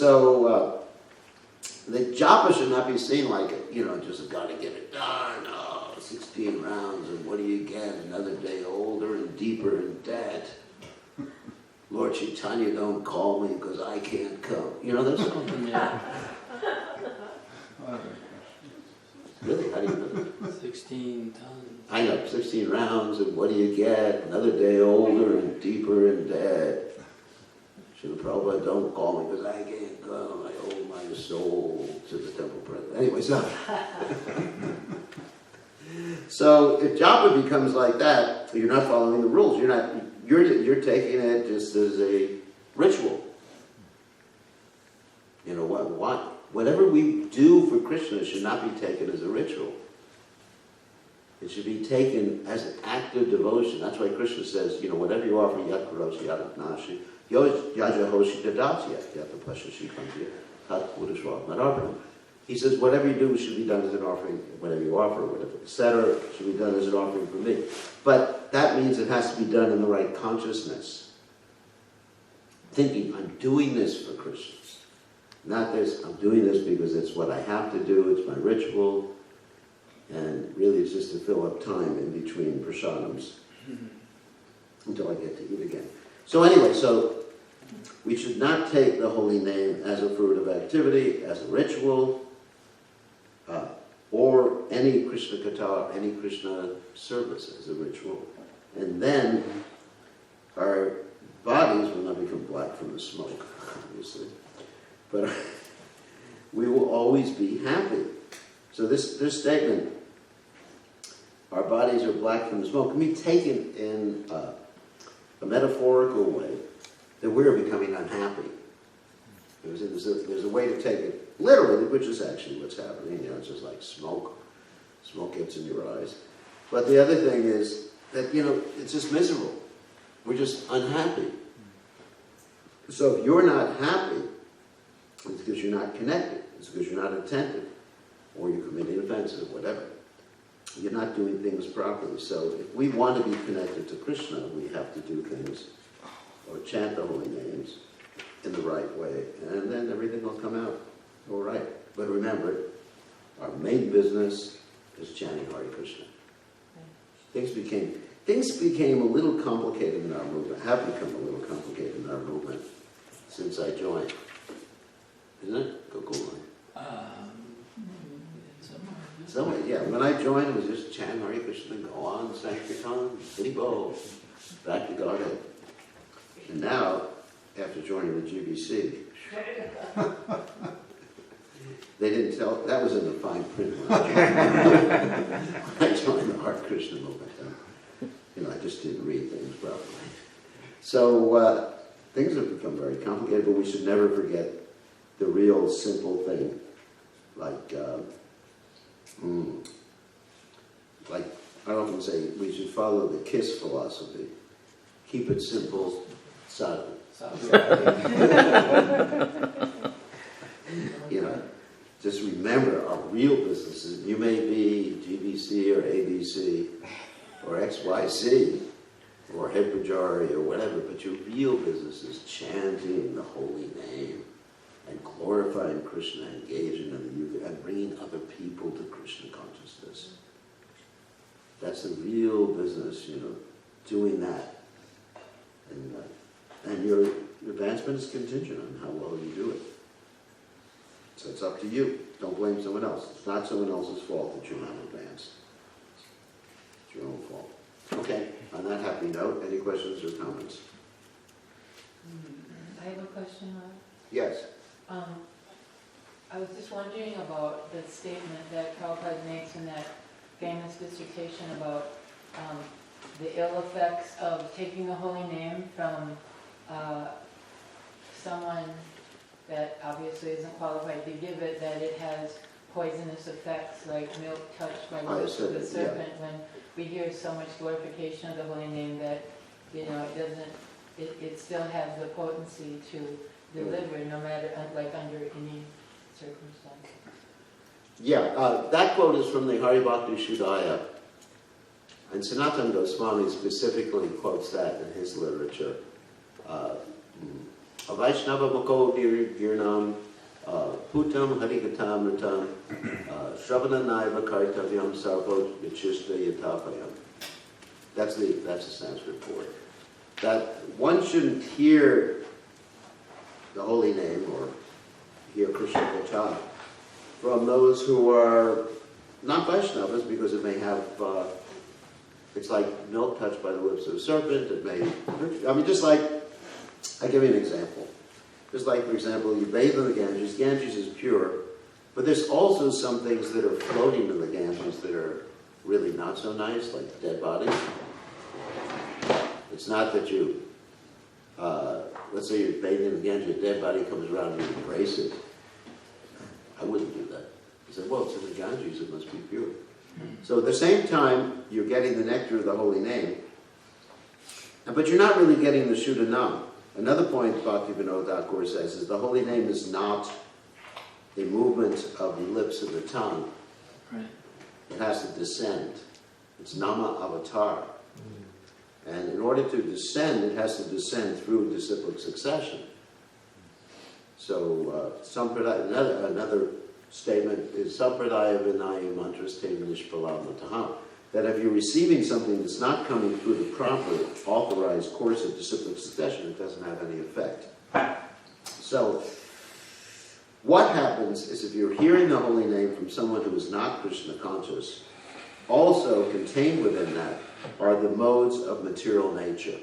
japa should not be seen like just got to get it done. 16 rounds, and what do you get? Another day older and deeper in debt. Lord Chaitanya, don't call me because I can't come. That's Yeah. 16 tons. I know, 16 rounds, and what do you get? Another day older and deeper and dead. Srila Prabhupada, don't call me because I can't go. I owe my soul to the temple president. Anyway, so if japa becomes like that, you're not following the rules. You're taking it just as a ritual. You know whatever we do for Krishna should not be taken as a ritual. It should be taken as an act of devotion. That's why Krishna says, whatever you offer, yat karosi yat nashi, yaja hoshi dadatya, yat pashashi pandya, tat purishwa marabram. He says, whatever you do should be done as an offering, whatever you offer, whatever, etc., should be done as an offering for me. But that means it has to be done in the right consciousness. Thinking, I'm doing this for Krishna. Not this, I'm doing this because it's what I have to do, it's my ritual, and really it's just to fill up time in between prasadams until I get to eat again. So anyway, we should not take the holy name as a fruit of activity, as a ritual, or any Krishna Katha, any Krishna service as a ritual. And then our bodies will not become black from the smoke, obviously. But we will always be happy. So this statement, our bodies are black from the smoke, can be taken in a metaphorical way that we're becoming unhappy. There's a way to take it literally, which is actually what's happening. It's just like smoke. Smoke gets in your eyes. But the other thing is that, it's just miserable. We're just unhappy. So if you're not happy, it's because you're not connected. It's because you're not attentive. Or you're committing offenses or whatever. You're not doing things properly. So if we want to be connected to Krishna, we have to do things or chant the holy names in the right way. And then everything will come out all right. But remember, our main business is chanting Hare Krishna. Things became a little complicated in our movement, have become a little complicated in our movement since I joined. Isn't it? Go on. Somewhere, yeah. When I joined, it was just chant Hare Krishna, go on, Sankirtan, Bimbo, back to Godhead. And now, after joining the GBC, they didn't tell, that was in the fine print when I joined the Hare Krishna movement. I just didn't read things properly. So things have become very complicated, but we should never forget the real simple thing, like I often say, we should follow the KISS philosophy. Keep it simple, sadhu. Just remember our real businesses. You may be GBC or ABC or XYZ or head pujari or whatever, but your real business is chanting the holy name and glorifying Krishna, engaging in the yuga, and bringing other people to Krishna consciousness. That's the real business, doing that. And your advancement is contingent on how well you do it. So it's up to you. Don't blame someone else. It's not someone else's fault that you're not advanced. It's your own fault. Okay, on that happy note, any questions or comments? I have a question. Yes. I was just wondering about the statement that Prabhupada makes in that famous dissertation about the ill effects of taking the holy name from someone that obviously isn't qualified to give it, that it has poisonous effects like milk touched by the lips of the serpent. Yeah. When we hear so much glorification of the holy name that, it still has the potency to deliver no matter, under any circumstance. Yeah, that quote is from the Hari Bhakti Shuddhaya. And Sanatana Goswami specifically quotes that in his literature. Vaishnava Mako Girnam Putam Harikatam Ritam Shravana Naiva Kartavyam Sarvo Yachishta Yatapayam. That's the Sanskrit for it. That one shouldn't hear the holy name or hear Krishna Katha from those who are, not Vaishnavas, because it may have, it's like milk touched by the lips of a serpent. It may, I mean, just like, I'll give you an example. Just like, for example, you bathe in the Ganges. Ganges is pure, but there's also some things that are floating in the Ganges that are really not so nice, like dead bodies. It's not that you, let's say you're bathing in the Ganges, a dead body comes around and you embrace it. I wouldn't do that. You say, well, it's in the Ganges, it must be pure. So at the same time, you're getting the nectar of the holy name, but you're not really getting the Shuddhanam. Another point Bhaktivinoda Thakur says is the holy name is not a movement of the lips and the tongue. Right. It has to descend. It's nama avatar. And in order to descend, it has to descend through disciplic succession. So another statement is Sampradaya Vinaya Mantras Te Nishpalamataha. That if you're receiving something that's not coming through the proper authorized course of disciplic succession, it doesn't have any effect. So what happens is if you're hearing the holy name from someone who is not Krishna conscious, also contained within that are the modes of material nature.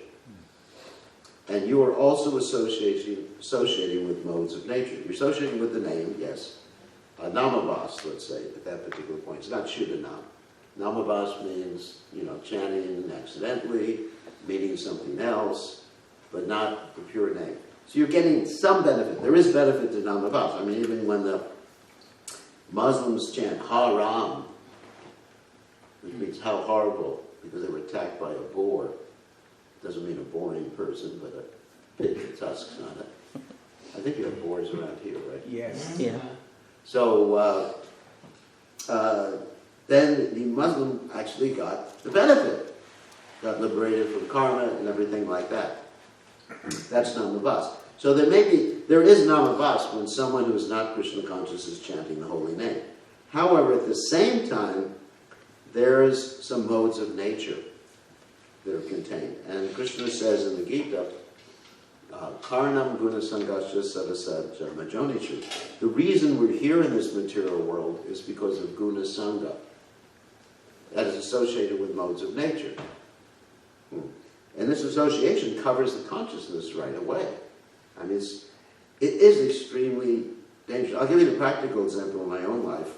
And you are also associating with modes of nature. You're associating with the name, yes. Namavas, let's say, at that particular point. It's not Shuddhanam. Namavas means, chanting accidentally, meaning something else, but not the pure name. So you're getting some benefit. There is benefit to Namavas. I mean, even when the Muslims chant Haram, which means how horrible, because they were attacked by a boar. Doesn't mean a boring person, but a pig with tusks on it. I think you have boars around here, right? Yes. Yeah. So then the Muslim actually got the benefit, got liberated from karma and everything like that. That's Namavas. So there is Namavas when someone who is not Krishna conscious is chanting the holy name. However, at the same time, there's some modes of nature that are contained. And Krishna says in the Gita, Karnam guna sangasya sarasajja majonichu. The reason we're here in this material world is because of guna sangha. That is associated with modes of nature. And this association covers the consciousness right away. I mean, it is extremely dangerous. I'll give you the practical example in my own life.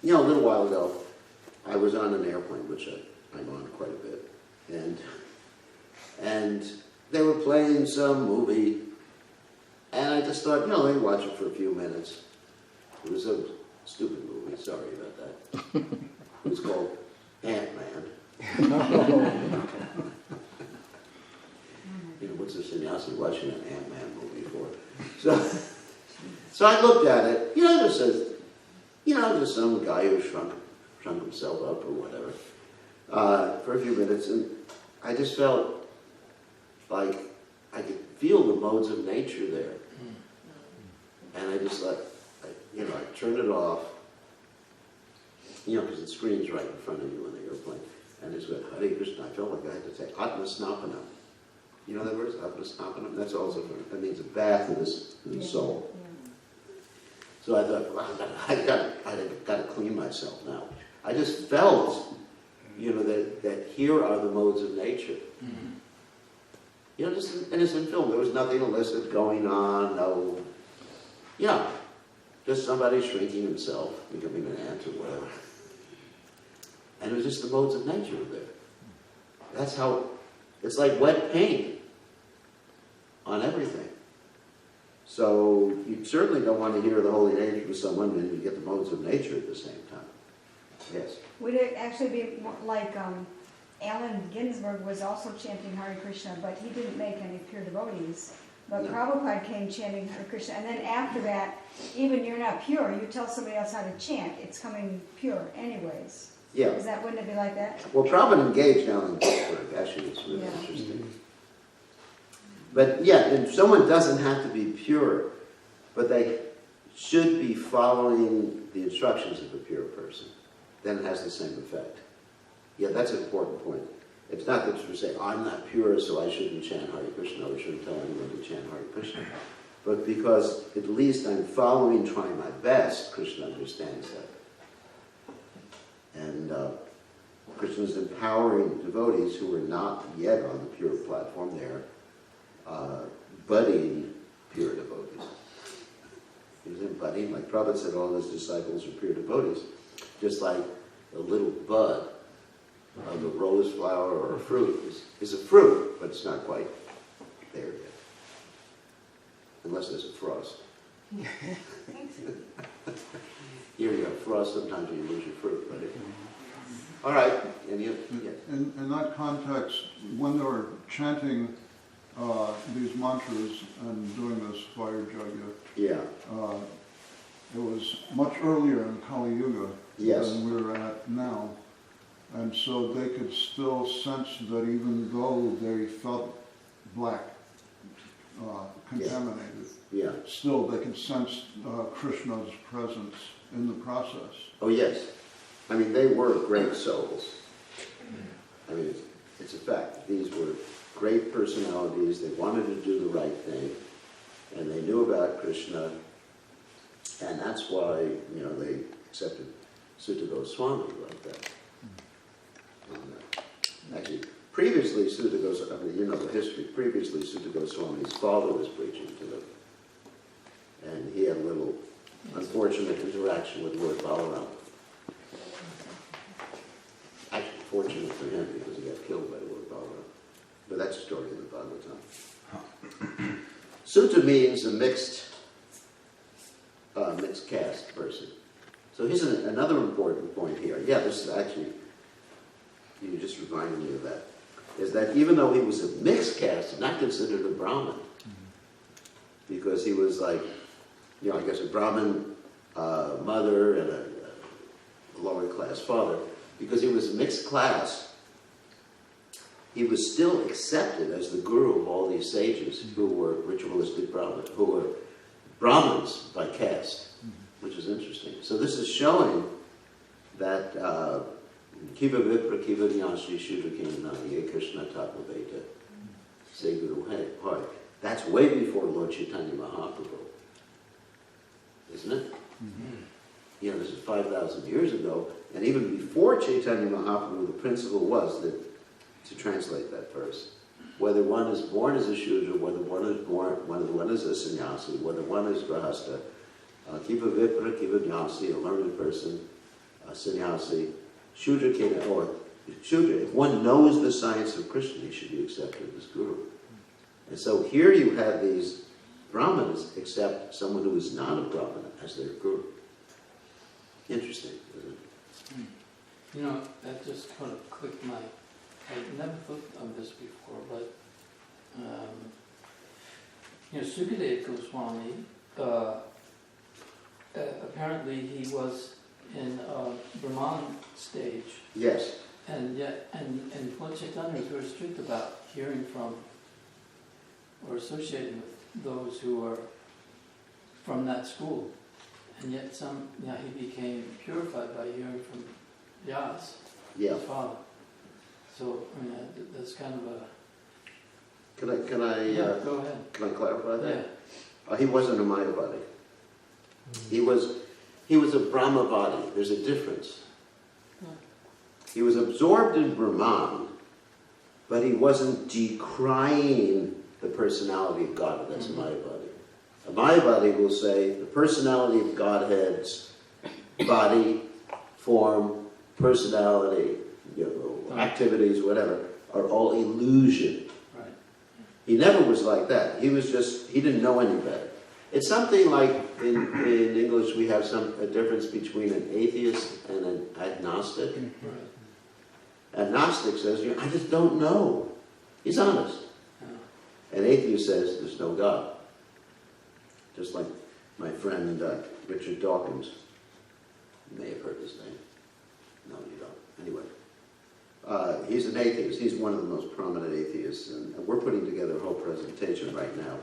A little while ago, I was on an airplane, which I'm on quite a bit, and they were playing some movie, and I just thought, let me watch it for a few minutes. It was a stupid movie, sorry about that. It was called Ant-Man. What's a sannyasi watching an Ant-Man movie for? So I looked at it, just says, just some guy who shrunk himself up or whatever, for a few minutes, and I just felt like I could feel the modes of nature there. And I just I turned it off, because the screen's right in front of you in the airplane, and I just went, Hare Krishna. I felt like I had to say, Atma Snapanam. You know that word? Atma Snapanam? That's also, that means a bath in the soul. So I thought, well, I got to clean myself now. I just felt, that here are the modes of nature. Just and it's in film. There was nothing illicit going on. No, just somebody shrinking himself, becoming an ant or whatever. And it was just the modes of nature there. That's how. It's like wet paint on everything. So you certainly don't want to hear the holy name from someone when you get the modes of nature at the same time. Yes. Would it actually be more like Allen Ginsberg was also chanting Hare Krishna, but he didn't make any pure devotees. But No. Prabhupada came chanting Hare Krishna, and then after that, even you're not pure, you tell somebody else how to chant, it's coming pure anyways. Yeah. Wouldn't it be like that? Well, Prabhupada engaged Allen Ginsberg. Actually, it's really interesting. But yeah, and someone doesn't have to be pure, but they should be following the instructions of a pure person. Then it has the same effect. Yeah, that's an important point. It's not that you say, I'm not pure, so I shouldn't chant Hare Krishna, or shouldn't tell anyone to chant Hare Krishna. But because at least I'm following, trying my best, Krishna understands that. And Krishna's empowering devotees who are not yet on the pure platform there, budding pure devotees. He was budding, like Prabhupada said, all his disciples are pure devotees, just like a little bud of a rose flower or a fruit is a fruit, but it's not quite there yet. Unless there's a frost. Here you have frost, sometimes you lose your fruit. But all right, and you, yeah. In that context, when they were chanting these mantras and doing this fire yajna, Yeah. it was much earlier in Kali Yuga Yes. than we're at now. And so they could still sense that even though they felt black, contaminated, Yeah. still they could sense Krishna's presence in the process. Oh yes. I mean, they were great souls. I mean, it's a fact. These were great personalities. They wanted to do the right thing, and they knew about Krishna, and that's why, you know, they accepted Sutta Goswami like that. Actually, previously, Sutta Goswami, I mean, you know the history, previously Sutta Goswami's father was preaching to them, and he had a little unfortunate interaction with Lord Balaram. Actually, fortunate for him because he got killed by Lord Balaram. But that's a story in the Bhagavatam. Sutta means a mixed caste person. So here's another important point here. Yeah, this is actually, you just reminded me of that. Is that even though he was a mixed caste, he's not considered a Brahmin. Because he was like, you know, I guess a Brahmin mother and a lower class father. Because he was a mixed class, he was still accepted as the guru of all these sages who were ritualistic Brahmins, who were Brahmins by caste, which is interesting. So this is showing that Kiva Vipra Kiva Nyanshi Shudra Kinana Ye Krishna Tapaveta Say Guru Hai. That's way before Lord Chaitanya Mahaprabhu, isn't it? Mm-hmm. You know, this is 5,000 years ago, and even before Chaitanya Mahaprabhu, the principle was that to translate that verse, whether one is born as a Shudra, whether one is a sannyasi, whether one is grahasta, Kiva Vipra, Kiva Jnasi, a learned person, a sannyasi, Shudra Kena, or Shudra, if one knows the science of Krishna, he should be accepted as guru. And so here you have these Brahmanas accept someone who is not a Brahmana as their guru. Interesting, isn't it? You know, that just kind of clicked my... I've never thought of this before, but... you know, Sukadeva Goswami, apparently he was in Brahman stage. Yes. And yet, and Lord Chaitanya was very strict about hearing from or associating with those who were from that school. And yet he became purified by hearing from Vyas, his father. So, I mean, that's kind of a... Can I go ahead. Can I clarify that? Yeah. He wasn't a Mayavadi. He was a Brahmavadi. There's a difference. He was absorbed in Brahman, but he wasn't decrying the personality of God. That's a Mayavadi. A Mayavadi will say the personality of Godhead's body, form, personality, activities, whatever, are all illusion. Right. He never was like that. He didn't know any better. It's something like in English we have a difference between an atheist and an agnostic. Right. Agnostic says, I just don't know. He's honest. An atheist says, there's no God. Just like my friend Richard Dawkins. You may have heard his name. No, you don't. Anyway. He's an atheist. He's one of the most prominent atheists. And we're putting together a whole presentation right now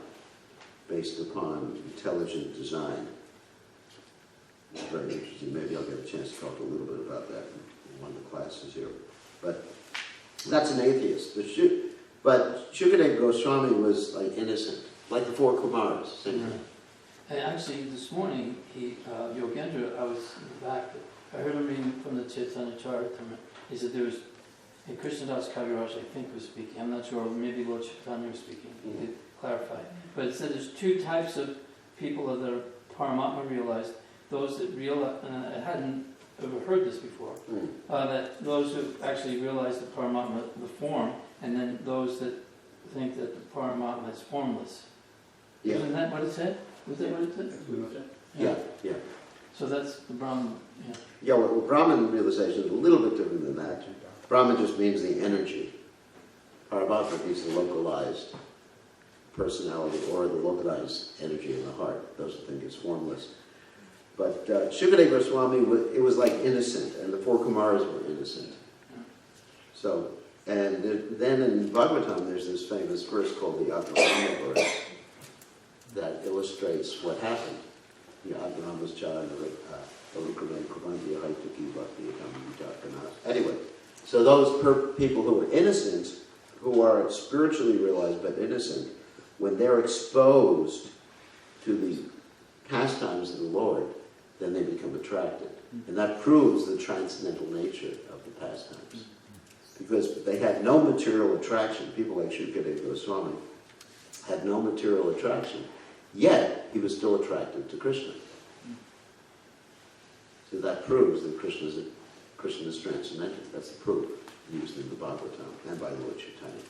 based upon intelligent design. It's very interesting. Maybe I'll get a chance to talk a little bit about that in one of the classes here. But that's an atheist. But Shukadeva Goswami was like innocent, like the four Kumaras. Same thing. And actually, this morning, Yogendra, I was in the back I heard him reading from the Chaitanya Charitamrita. He said there was, and Krishnadas Kaviraj, I think, was speaking. I'm not sure, maybe Lord Chaitanya was speaking. He did clarify. But it said there's two types of people that are Paramatma realized. Those that realize, I hadn't ever heard this before, that those who actually realize the Paramatma, the form, and then those that think that the Paramatma is formless. Yeah. Isn't that what it said? Was that what it said? Yeah, yeah. So that's the Brahman. Yeah. Yeah, well, Brahman realization is a little bit different than that. Brahman just means the energy. Paramatma means the localized personality or the localized energy in the heart. Those who think it's formless. But Shukadeva Goswami, it was like innocent, and the four Kumaras were innocent. So, and then in Bhagavatam, there's this famous verse called the Talavana verse that illustrates what happened. Anyway, so those people who are innocent, who are spiritually realized but innocent, when they're exposed to the pastimes of the Lord, then they become attracted. And that proves the transcendental nature of the pastimes. Because they had no material attraction. People like Shukadeva Goswami had no material attraction. Yet, he was still attracted to Krishna. So that proves that Krishna is transcendental. That's the proof used in the Bhagavatam and by Lord Chaitanya.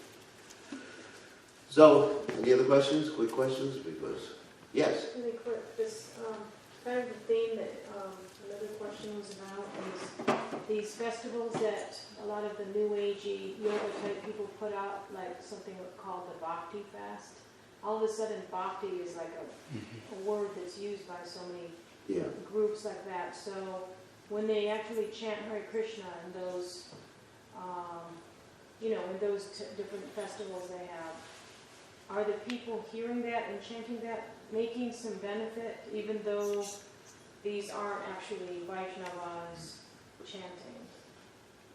So, any other questions? Quick questions? Because, yes. Really quick, this kind of the theme that another question was about is these festivals that a lot of the New Agey yoga type people put out, like something called the Bhakti Fast. All of a sudden, Bhakti is like a word that's used by so many groups like that. So when they actually chant Hare Krishna in those, in those different festivals they have, are the people hearing that and chanting that, making some benefit, even though these aren't actually Vaishnavas chanting?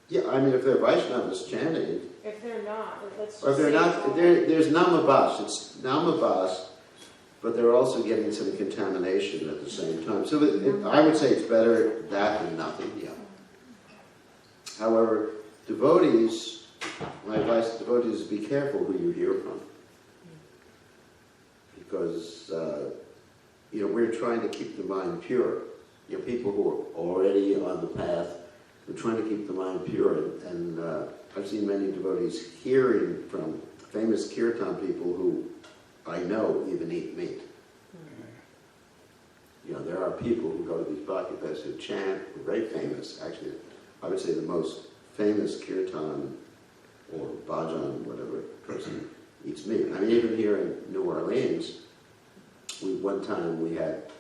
Yeah, I mean, if they're Vaishnavas chanting, If they're not, let's just or if they're say not, there's namabas. It's namabas, but they're also getting some contamination at the same time. So I would say it's better that than nothing, yeah. However, devotees, my advice to devotees is be careful who you hear from. Because, we're trying to keep the mind pure. People who are already on the path, we're trying to keep the mind pure. And I've seen many devotees hearing from famous kirtan people who I know even eat meat. There are people who go to these bhakti fests who chant, who are very famous. Actually, I would say the most famous kirtan or bhajan, whatever person eats meat. I mean, even here in New Orleans, one time we had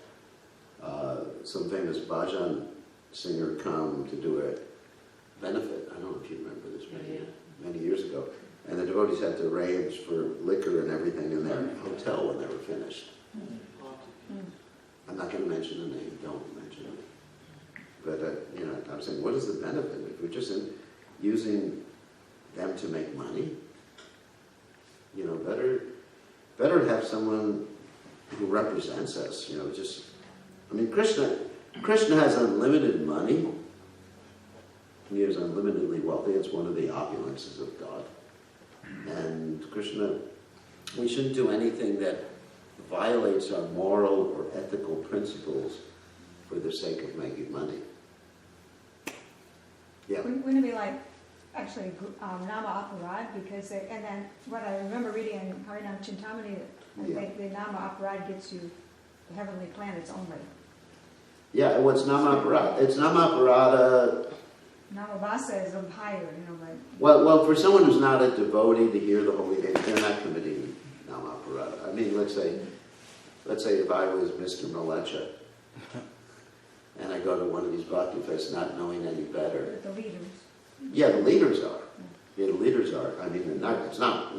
some famous bhajan singer come to do a benefit. I don't know if you remember this, many years ago. And the devotees had to arrange for liquor and everything in their hotel when they were finished. I'm not going to mention the name. Don't mention it. But I'm saying, what is the benefit if we're just using them to make money? Better to have someone who represents us. Krishna has unlimited money. He is unlimitedly wealthy. It's one of the opulences of God. And Krishna, we shouldn't do anything that violates our moral or ethical principles for the sake of making money. Yeah. Wouldn't it be like, actually, Nama Aparad? Because, and then what I remember reading in Harinam Chintamani, the Nama Aparad gets you the heavenly planets only. Yeah, what's Nama Aparad? It's Nama Aparad. Namavasa is up higher, like. Well, for someone who's not a devotee to hear the holy name, they're not committing Nama Aparad. I mean, let's say if I was Mr. Malecha, and I go to one of these bhakti fests not knowing any better. The leaders. Yeah, the leaders are. Yeah, the leaders are. I mean, it's not,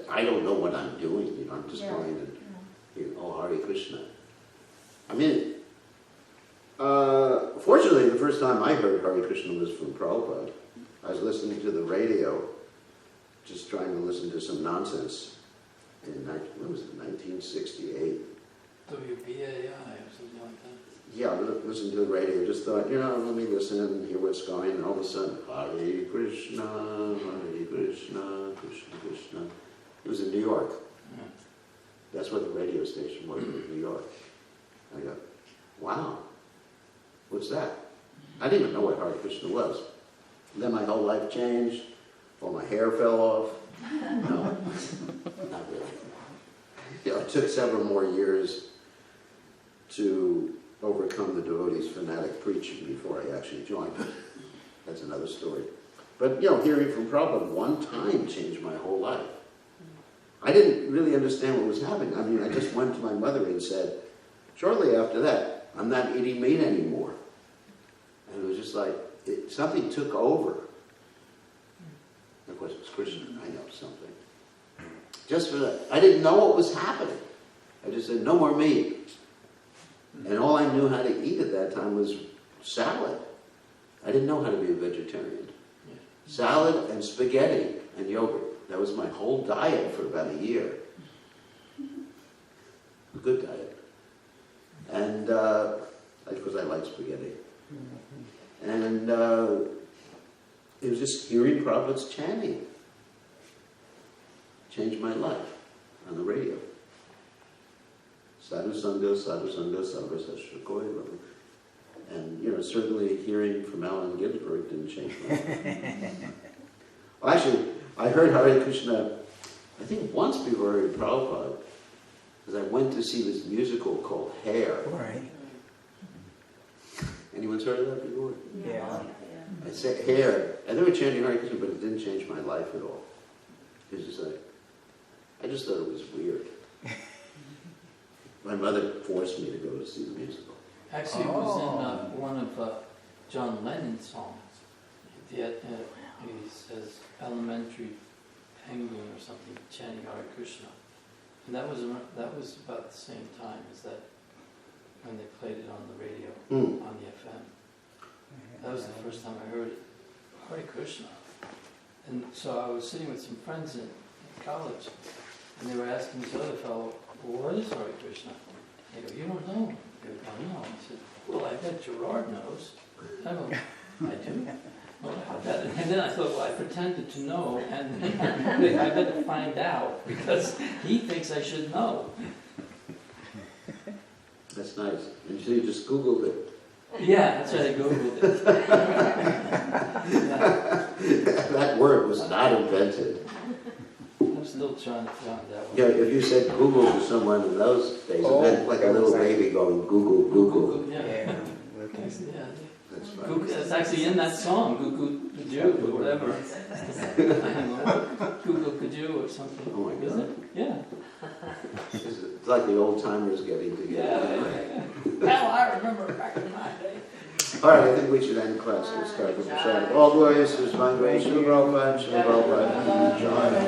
I don't know what I'm doing, I'm just going and, Hare Krishna. I mean, fortunately, the first time I heard Hare Krishna was from Prabhupada. I was listening to the radio, just trying to listen to some nonsense in, 1968. WBAI or something like that. Yeah, listen to the radio. Just thought, let me listen and hear what's going. And all of a sudden, Hare Krishna, Krishna Krishna. It was in New York. Yeah. That's what the radio station was in New York. I go, wow, what's that? I didn't even know what Hare Krishna was. And then my whole life changed. All my hair fell off. No, not really. It took several more years to overcome the devotees' fanatic preaching before I actually joined. That's another story. But, hearing from Prabhupada one time changed my whole life. I didn't really understand what was happening. I mean, I just went to my mother and said, shortly after that, I'm not eating meat anymore. And it was just like, something took over. Of course, it was Krishna. I know something. Just for that. I didn't know what was happening. I just said, no more meat. And all I knew how to eat at that time was salad. I didn't know how to be a vegetarian. Yeah. Salad and spaghetti and yogurt. That was my whole diet for about a year. A good diet. And, because I like spaghetti. And it was just hearing Prabhupada's chanting. Changed my life on the radio. Sadhu Sangha, Sarva Sashrakoi. And, certainly hearing from Allen Ginsberg didn't change my life. Well, actually, I heard Hare Krishna, I think once before I heard Prabhupada, because I went to see this musical called Hair. Right. Anyone's heard of that before? Yeah. I said Hair, and they were chanting Hare Krishna, but it didn't change my life at all. It was just like, I just thought it was weird. My mother forced me to go to see the musical. Actually, it was in one of John Lennon's songs. He says elementary penguin or something chanting Hare Krishna, and that was about the same time as that when they played it on the radio on the FM. That was the first time I heard it, Hare Krishna. And so I was sitting with some friends in college, and they were asking this other fellow, well, what is Hare Krishna? They go, you don't know? They go, no. I said, well, I bet Gerard knows. I go, I do? Well, and then I thought, well, I pretended to know, and I better find out, because he thinks I should know. That's nice. And so you just Googled it. Yeah, that's right, I Googled it. That word was not invented. I'm still trying to find that one. Yeah, if you said Google to someone in those days, it meant like a little baby going Google, Google. Yeah. Yeah. Yeah. That's fine. It's actually in that song, Goo Kajoo, or whatever. Goo Kajoo or something. Oh my Isn't God. it? Yeah. It's like the old timers getting together. Hell, I remember back in my day. All right, I think we should end class. We'll start with the shout. All glories to His Divine Grace, Srila Prabhupada, Srila Prabhupada.